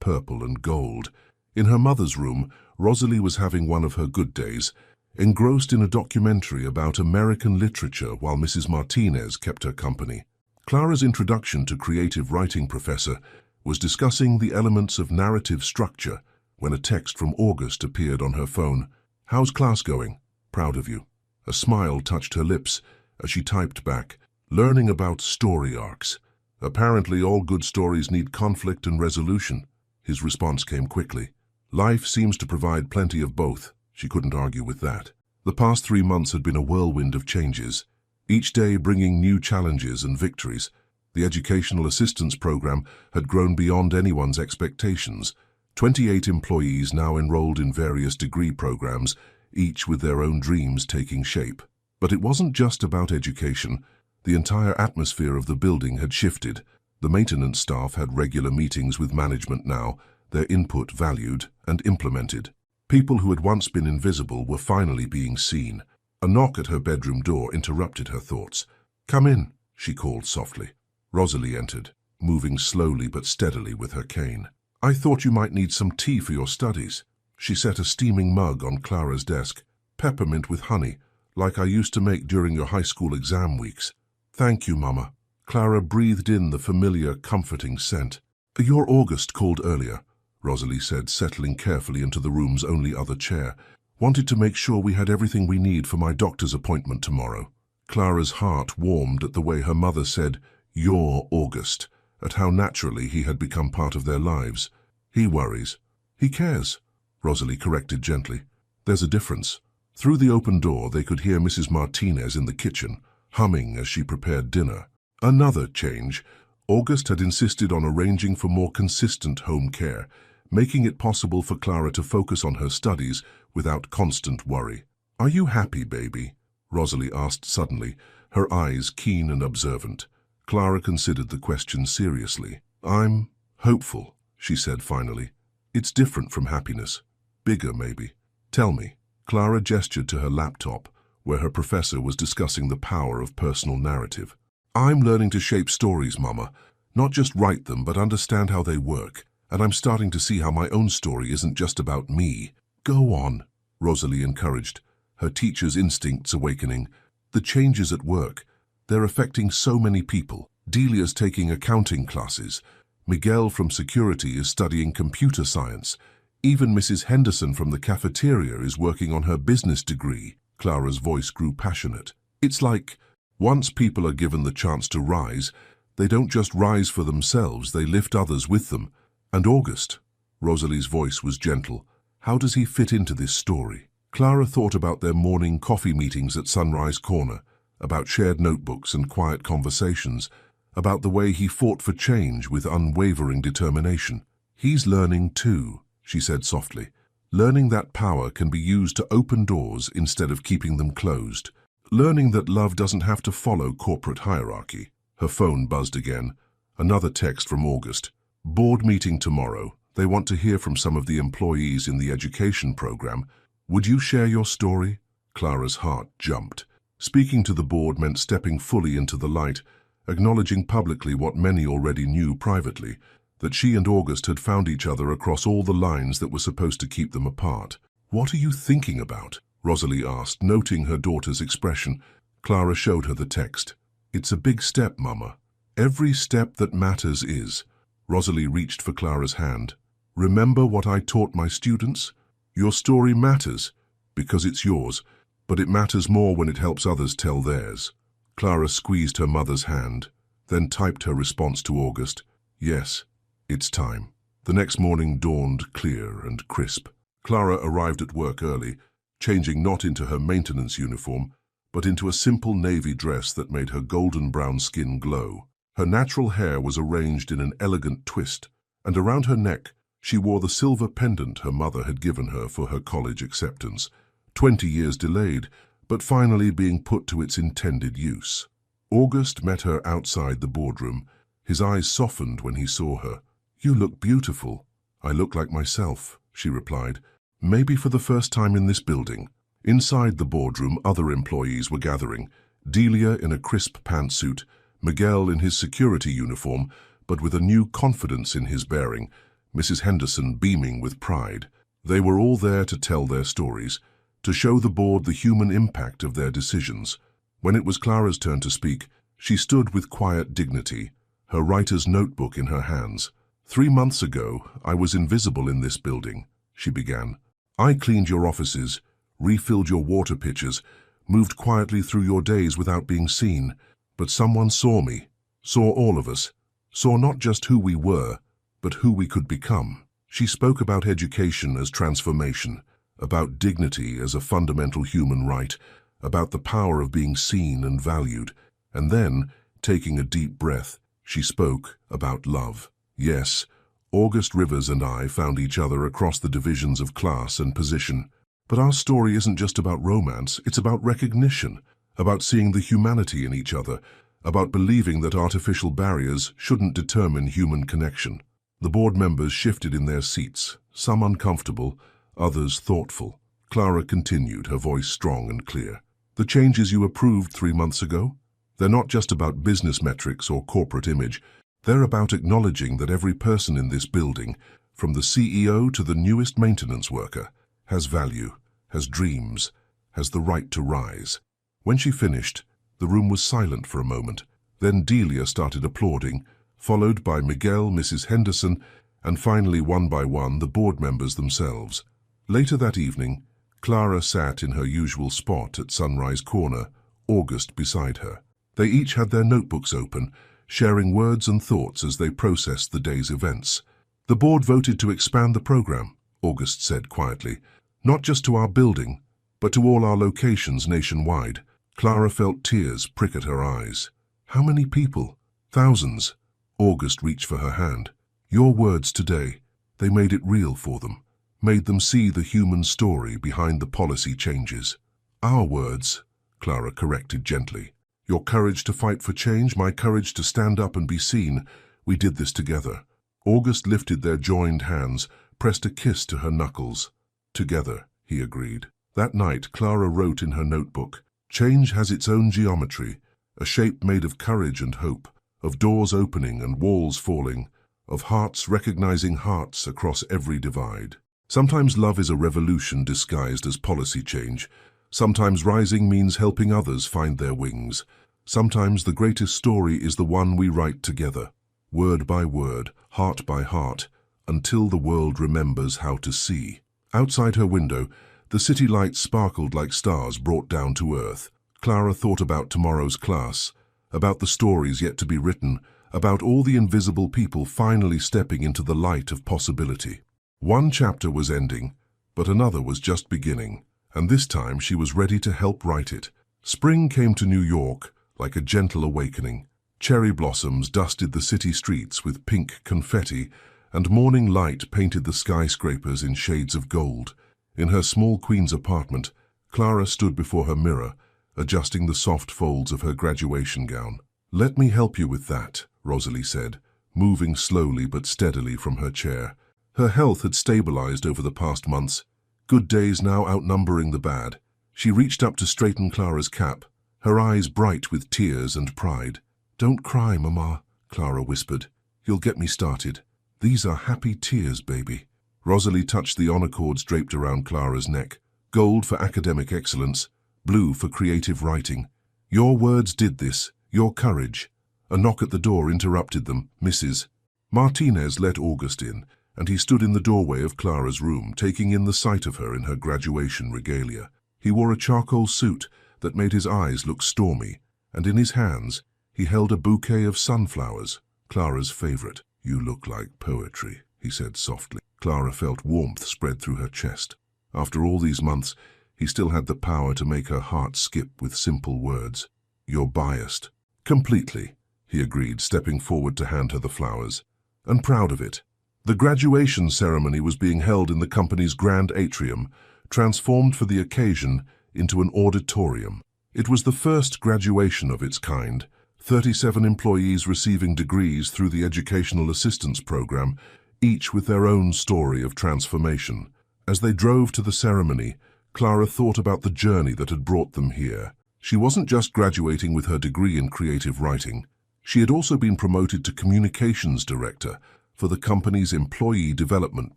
purple and gold. In her mother's room, Rosalie was having one of her good days, engrossed in a documentary about American literature while Mrs. Martinez kept her company. Clara's introduction to creative writing professor was discussing the elements of narrative structure when a text from August appeared on her phone. "How's class going? Proud of you." A smile touched her lips as she typed back, "Learning about story arcs. Apparently all good stories need conflict and resolution." His response came quickly. "Life seems to provide plenty of both." She couldn't argue with that. The past 3 months had been a whirlwind of changes, each day bringing new challenges and victories. The educational assistance program had grown beyond anyone's expectations. 28 employees now enrolled in various degree programs, each with their own dreams taking shape. But it wasn't just about education. The entire atmosphere of the building had shifted. The maintenance staff had regular meetings with management now, their input valued and implemented. People who had once been invisible were finally being seen. A knock at her bedroom door interrupted her thoughts. "Come in," she called softly. Rosalie entered, moving slowly but steadily with her cane. "I thought you might need some tea for your studies." She set a steaming mug on Clara's desk. "Peppermint with honey, like I used to make during your high school exam weeks." "Thank you, Mama." Clara breathed in the familiar, comforting scent. "Your August called earlier," Rosalie said, settling carefully into the room's only other chair. "Wanted to make sure we had everything we need for my doctor's appointment tomorrow." Clara's heart warmed at the way her mother said, "Your August," at how naturally he had become part of their lives. "He worries. He cares," Rosalie corrected gently. "There's a difference." Through the open door, they could hear Mrs. Martinez in the kitchen, humming as she prepared dinner. Another change. August had insisted on arranging for more consistent home care, making it possible for Clara to focus on her studies without constant worry. "Are you happy, baby?" Rosalie asked suddenly, her eyes keen and observant. Clara considered the question seriously. "I'm hopeful," she said finally. "It's different from happiness. Bigger, maybe. Tell me." Clara gestured to her laptop, where her professor was discussing the power of personal narrative. "I'm learning to shape stories, Mama. Not just write them, but understand how they work. And I'm starting to see how my own story isn't just about me." "Go on," Rosalie encouraged, her teacher's instincts awakening. "The changes at work, they're affecting so many people. Delia's taking accounting classes. Miguel from security is studying computer science. Even Mrs. Henderson from the cafeteria is working on her business degree." Clara's voice grew passionate. "It's like, once people are given the chance to rise, they don't just rise for themselves, they lift others with them. And August," Rosalie's voice was gentle, "how does he fit into this story?" Clara thought about their morning coffee meetings at Sunrise Corner, about shared notebooks and quiet conversations, about the way he fought for change with unwavering determination. "He's learning too," she said softly. "Learning that power can be used to open doors instead of keeping them closed. Learning that love doesn't have to follow corporate hierarchy." Her phone buzzed again. Another text from August. "Board meeting tomorrow. They want to hear from some of the employees in the education program. Would you share your story?" Clara's heart jumped. Speaking to the board meant stepping fully into the light, acknowledging publicly what many already knew privately, that she and August had found each other across all the lines that were supposed to keep them apart. "What are you thinking about?" Rosalie asked, noting her daughter's expression. Clara showed her the text. "It's a big step, Mama. Every step that matters is." Rosalie reached for Clara's hand. "Remember what I taught my students? Your story matters because it's yours, but it matters more when it helps others tell theirs." Clara squeezed her mother's hand, then typed her response to August. "Yes, it's time." The next morning dawned clear and crisp. Clara arrived at work early, changing not into her maintenance uniform, but into a simple navy dress that made her golden brown skin glow. Her natural hair was arranged in an elegant twist, and around her neck she wore the silver pendant her mother had given her for her college acceptance. 20 years delayed, but finally being put to its intended use. August met her outside the boardroom. His eyes softened when he saw her. "You look beautiful." "I look like myself," she replied. "Maybe for the first time in this building." Inside the boardroom, other employees were gathering. Delia in a crisp pantsuit, Miguel in his security uniform, but with a new confidence in his bearing, Mrs. Henderson beaming with pride. They were all there to tell their stories, to show the board the human impact of their decisions. When it was Clara's turn to speak, she stood with quiet dignity, her writer's notebook in her hands. "3 months ago, I was invisible in this building," she began. "I cleaned your offices, refilled your water pitchers, moved quietly through your days without being seen. But someone saw me, saw all of us, saw not just who we were, but who we could become." She spoke about education as transformation, about dignity as a fundamental human right, about the power of being seen and valued. And then, taking a deep breath, she spoke about love. Yes, August Rivers and I found each other across the divisions of class and position. But our story isn't just about romance, it's about recognition, about seeing the humanity in each other, about believing that artificial barriers shouldn't determine human connection. The board members shifted in their seats, some uncomfortable, others thoughtful. Clara continued, her voice strong and clear. "The changes you approved 3 months ago? They're not just about business metrics or corporate image. They're about acknowledging that every person in this building, from the CEO to the newest maintenance worker, has value, has dreams, has the right to rise." When she finished, the room was silent for a moment. Then Delia started applauding, followed by Miguel, Mrs. Henderson, and finally, one by one, the board members themselves. Later that evening, Clara sat in her usual spot at Sunrise Corner, August beside her. They each had their notebooks open, sharing words and thoughts as they processed the day's events. "The board voted to expand the program," August said quietly, "not just to our building, but to all our locations nationwide." Clara felt tears prick at her eyes. "How many people?" "Thousands." August reached for her hand. "Your words today, they made it real for them, made them see the human story behind the policy changes." "Our words," Clara corrected gently. "Your courage to fight for change, my courage to stand up and be seen. We did this together." August lifted their joined hands, pressed a kiss to her knuckles. "Together," he agreed. That night, Clara wrote in her notebook, "Change has its own geometry, a shape made of courage and hope, of doors opening and walls falling, of hearts recognizing hearts across every divide." Sometimes love is a revolution disguised as policy change. Sometimes rising means helping others find their wings. Sometimes the greatest story is the one we write together, word by word, heart by heart, until the world remembers how to see. Outside her window, the city lights sparkled like stars brought down to earth. Clara thought about tomorrow's class, about the stories yet to be written, about all the invisible people finally stepping into the light of possibility. One chapter was ending, but another was just beginning, and this time she was ready to help write it. Spring came to New York like a gentle awakening. Cherry blossoms dusted the city streets with pink confetti, and morning light painted the skyscrapers in shades of gold. In her small Queens apartment, Clara stood before her mirror, adjusting the soft folds of her graduation gown. "Let me help you with that," Rosalie said, moving slowly but steadily from her chair. Her health had stabilized over the past months, good days now outnumbering the bad. She reached up to straighten Clara's cap, her eyes bright with tears and pride. "Don't cry, Mama," Clara whispered. "You'll get me started. These are happy tears, baby." Rosalie touched the honor cords draped around Clara's neck. Gold for academic excellence, blue for creative writing. "Your words did this, your courage." A knock at the door interrupted them. Mrs. Martinez let August in, and he stood in the doorway of Clara's room, taking in the sight of her in her graduation regalia. He wore a charcoal suit that made his eyes look stormy, and in his hands he held a bouquet of sunflowers, Clara's favorite. "You look like poetry," he said softly. Clara felt warmth spread through her chest. After all these months, he still had the power to make her heart skip with simple words. "You're biased." "Completely," he agreed, stepping forward to hand her the flowers. "And proud of it." The graduation ceremony was being held in the company's grand atrium, transformed for the occasion into an auditorium. It was the first graduation of its kind, 37 employees receiving degrees through the Educational Assistance Program, each with their own story of transformation. As they drove to the ceremony, Clara thought about the journey that had brought them here. She wasn't just graduating with her degree in creative writing. She had also been promoted to communications director for the company's employee development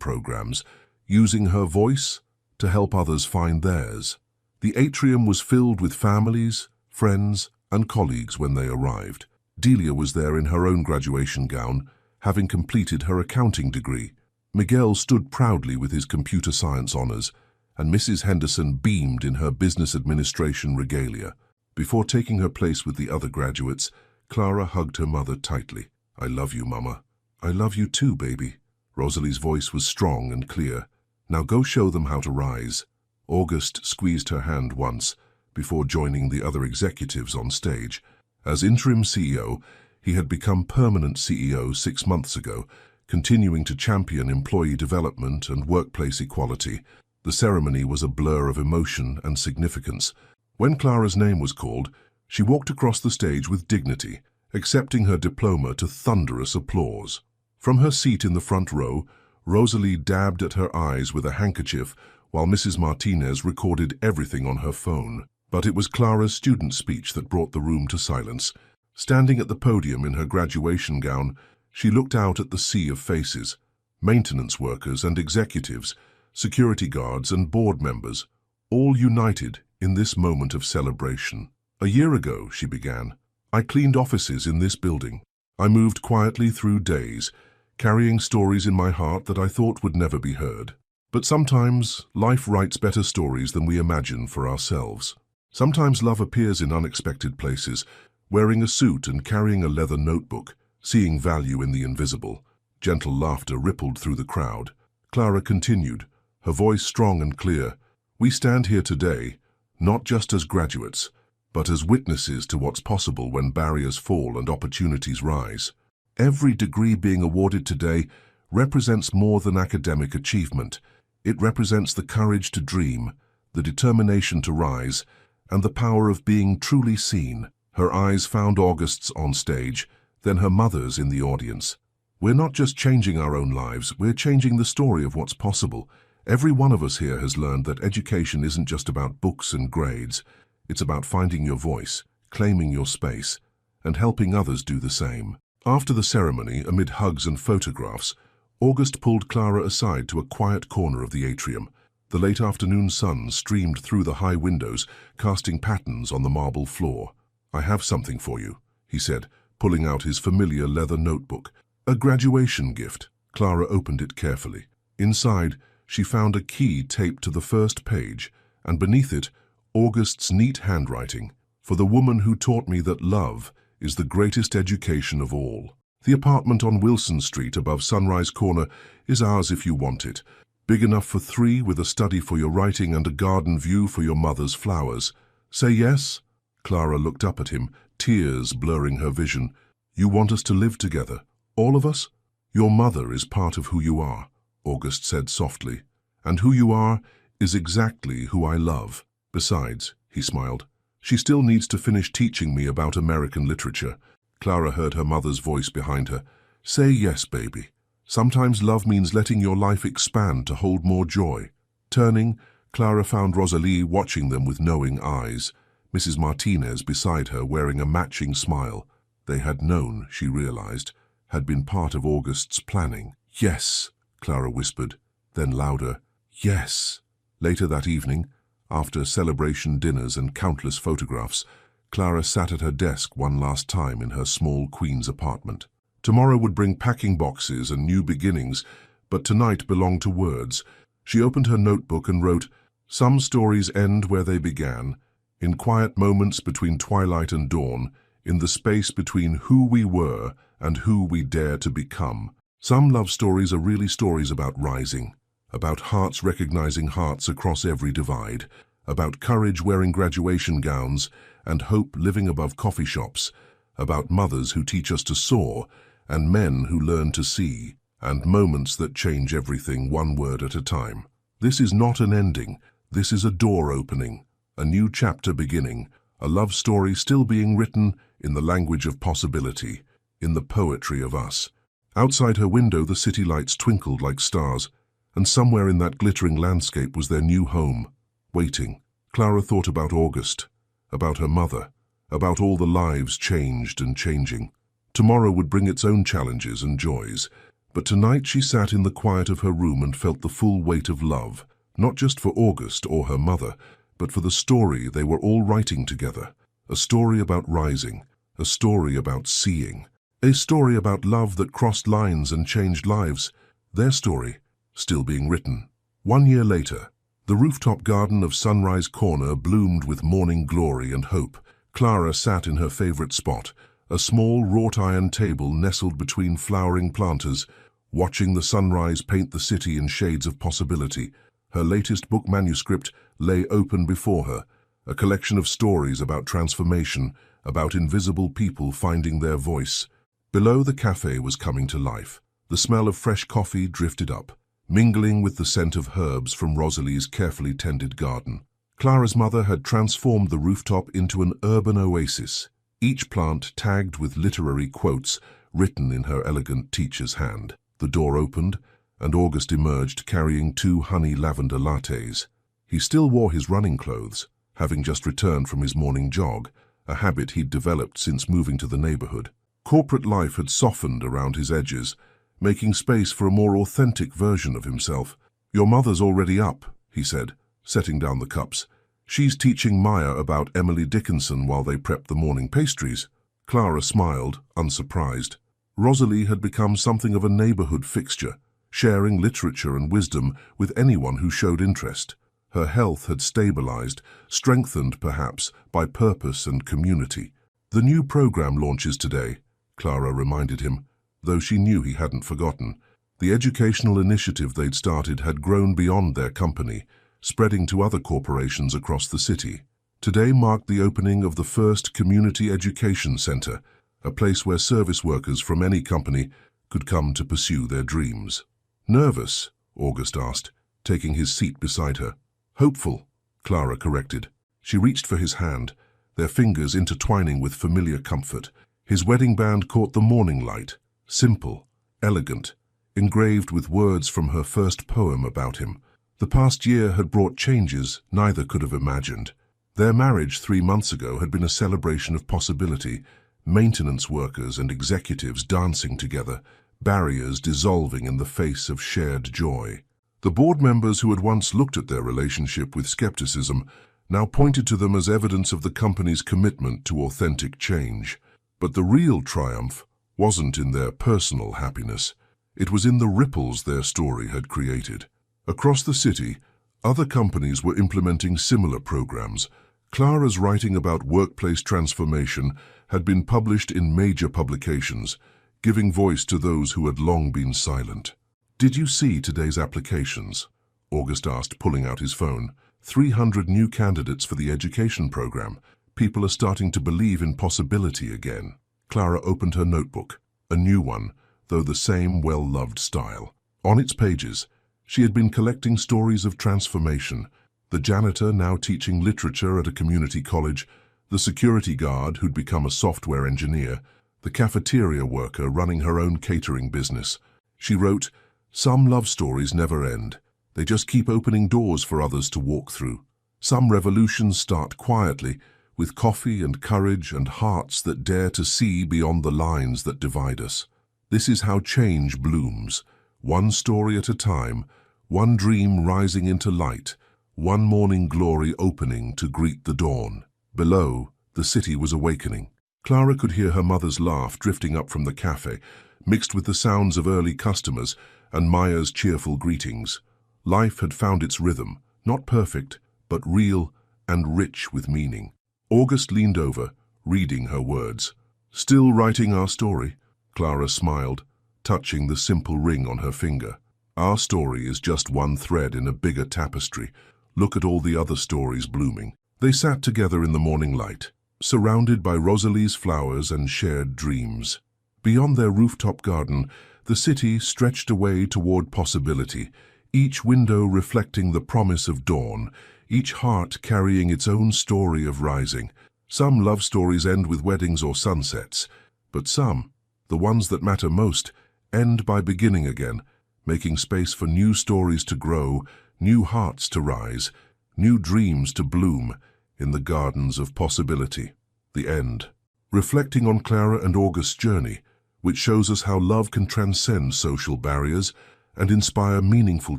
programs, using her voice to help others find theirs. The atrium was filled with families, friends, and colleagues when they arrived. Delia was there in her own graduation gown, having completed her accounting degree. Miguel stood proudly with his computer science honors, and Mrs. Henderson beamed in her business administration regalia. Before taking her place with the other graduates, Clara hugged her mother tightly. "I love you, Mama." "I love you too, baby." Rosalie's voice was strong and clear. "Now go show them how to rise." August squeezed her hand once, before joining the other executives on stage. As interim CEO, he had become permanent CEO 6 months ago, continuing to champion employee development and workplace equality. The ceremony was a blur of emotion and significance. When Clara's name was called, she walked across the stage with dignity, accepting her diploma to thunderous applause. From her seat in the front row, Rosalie dabbed at her eyes with a handkerchief while Mrs. Martinez recorded everything on her phone. But it was Clara's student speech that brought the room to silence. Standing at the podium in her graduation gown, she looked out at the sea of faces, maintenance workers and executives, security guards and board members, all united in this moment of celebration. "A year ago," she began, "I cleaned offices in this building. I moved quietly through days, carrying stories in my heart that I thought would never be heard. But sometimes life writes better stories than we imagine for ourselves. Sometimes love appears in unexpected places, wearing a suit and carrying a leather notebook, seeing value in the invisible." Gentle laughter rippled through the crowd. Clara continued, her voice strong and clear. "We stand here today, not just as graduates, but as witnesses to what's possible when barriers fall and opportunities rise. Every degree being awarded today represents more than academic achievement. It represents the courage to dream, the determination to rise, and the power of being truly seen." Her eyes found August's on stage, then her mother's in the audience. "We're not just changing our own lives, we're changing the story of what's possible. Every one of us here has learned that education isn't just about books and grades. It's about finding your voice, claiming your space, and helping others do the same." After the ceremony, amid hugs and photographs, August pulled Clara aside to a quiet corner of the atrium. The late afternoon sun streamed through the high windows, casting patterns on the marble floor. "I have something for you," he said, pulling out his familiar leather notebook. "A graduation gift." Clara opened it carefully. Inside, she found a key taped to the first page, and beneath it, August's neat handwriting. "For the woman who taught me that love is the greatest education of all. The apartment on Wilson Street above Sunrise Corner is ours if you want it. Big enough for 3 with a study for your writing and a garden view for your mother's flowers. Say yes?" Clara looked up at him, tears blurring her vision. "You want us to live together, all of us?" "Your mother is part of who you are," August said softly. "And who you are is exactly who I love. Besides," he smiled, "she still needs to finish teaching me about American literature." Clara heard her mother's voice behind her. "Say yes, baby. Sometimes love means letting your life expand to hold more joy." Turning, Clara found Rosalie watching them with knowing eyes, Mrs. Martinez beside her wearing a matching smile. They had known, she realized, had been part of August's planning. "Yes," Clara whispered, then louder, "Yes." Later that evening, after celebration dinners and countless photographs, Clara sat at her desk one last time in her small Queens apartment. Tomorrow would bring packing boxes and new beginnings, but tonight belonged to words. She opened her notebook and wrote, "Some stories end where they began, in quiet moments between twilight and dawn, in the space between who we were and who we dare to become. Some love stories are really stories about rising, about hearts recognizing hearts across every divide, about courage wearing graduation gowns and hope living above coffee shops, about mothers who teach us to soar and men who learn to see, and moments that change everything one word at a time. This is not an ending. This is a door opening, a new chapter beginning, a love story still being written in the language of possibility, in the poetry of us. Outside her window, the city lights twinkled like stars, and somewhere in that glittering landscape was their new home, waiting. Clara thought about August, about her mother, about all the lives changed and changing. Tomorrow would bring its own challenges and joys, but tonight she sat in the quiet of her room and felt the full weight of love, not just for August or her mother, but for the story they were all writing together. A story about rising, a story about seeing, a story about love that crossed lines and changed lives. Their story, still being written. 1 year later, the rooftop garden of Sunrise Corner bloomed with morning glory and hope. Clara sat in her favorite spot, a small wrought-iron table nestled between flowering planters, watching the sunrise paint the city in shades of possibility. Her latest book manuscript lay open before her, a collection of stories about transformation, about invisible people finding their voice. Below, the cafe was coming to life. The smell of fresh coffee drifted up, mingling with the scent of herbs from Rosalie's carefully tended garden. Clara's mother had transformed the rooftop into an urban oasis, each plant tagged with literary quotes written in her elegant teacher's hand. The door opened, and August emerged carrying 2 honey lavender lattes. He still wore his running clothes, having just returned from his morning jog, a habit he'd developed since moving to the neighborhood. Corporate life had softened around his edges, making space for a more authentic version of himself. "Your mother's already up," he said, setting down the cups. "She's teaching Maya about Emily Dickinson while they prep the morning pastries." Clara smiled, unsurprised. Rosalie had become something of a neighborhood fixture, sharing literature and wisdom with anyone who showed interest. Her health had stabilized, strengthened perhaps by purpose and community. "The new program launches today," Clara reminded him, though she knew he hadn't forgotten. The educational initiative they'd started had grown beyond their company, spreading to other corporations across the city. Today marked the opening of the first community education center, a place where service workers from any company could come to pursue their dreams. "Nervous?" August asked, taking his seat beside her. "Hopeful," Clara corrected. She reached for his hand, their fingers intertwining with familiar comfort. His wedding band caught the morning light, simple, elegant, engraved with words from her first poem about him. The past year had brought changes neither could have imagined. Their marriage 3 months ago had been a celebration of possibility, maintenance workers and executives dancing together, barriers dissolving in the face of shared joy. The board members who had once looked at their relationship with skepticism now pointed to them as evidence of the company's commitment to authentic change. But the real triumph wasn't in their personal happiness. It was in the ripples their story had created. Across the city, other companies were implementing similar programs. Clara's writing about workplace transformation had been published in major publications, giving voice to those who had long been silent. "Did you see today's applications?" August asked, pulling out his phone. 300 new candidates for the education program. People are starting to believe in possibility again. Clara opened her notebook, a new one, though the same well-loved style. On its pages, she had been collecting stories of transformation. The janitor now teaching literature at a community college, the security guard who'd become a software engineer, the cafeteria worker running her own catering business. She wrote, "Some love stories never end. They just keep opening doors for others to walk through. Some revolutions start quietly, with coffee and courage and hearts that dare to see beyond the lines that divide us. This is how change blooms, one story at a time, one dream rising into light, one morning glory opening to greet the dawn." Below, the city was awakening. Clara could hear her mother's laugh drifting up from the cafe, mixed with the sounds of early customers and Maya's cheerful greetings. Life had found its rhythm, not perfect, but real and rich with meaning. August leaned over, reading her words. "Still writing our story?" Clara smiled, touching the simple ring on her finger. "Our story is just one thread in a bigger tapestry. Look at all the other stories blooming." They sat together in the morning light, surrounded by Rosalie's flowers and shared dreams. Beyond their rooftop garden, the city stretched away toward possibility, each window reflecting the promise of dawn, each heart carrying its own story of rising. Some love stories end with weddings or sunsets, but some, the ones that matter most, end by beginning again, making space for new stories to grow, new hearts to rise, new dreams to bloom in the gardens of possibility. The end. Reflecting on Clara and August's journey, which shows us how love can transcend social barriers and inspire meaningful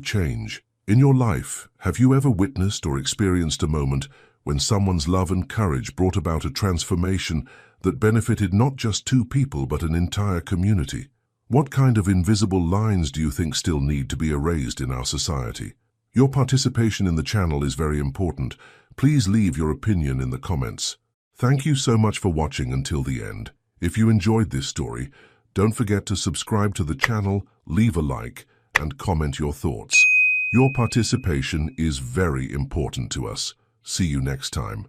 change. In your life, have you ever witnessed or experienced a moment when someone's love and courage brought about a transformation that benefited not just two people but an entire community? What kind of invisible lines do you think still need to be erased in our society? Your participation in the channel is very important. Please leave your opinion in the comments. Thank you so much for watching until the end. If you enjoyed this story, don't forget to subscribe to the channel, leave a like, and comment your thoughts. Your participation is very important to us. See you next time.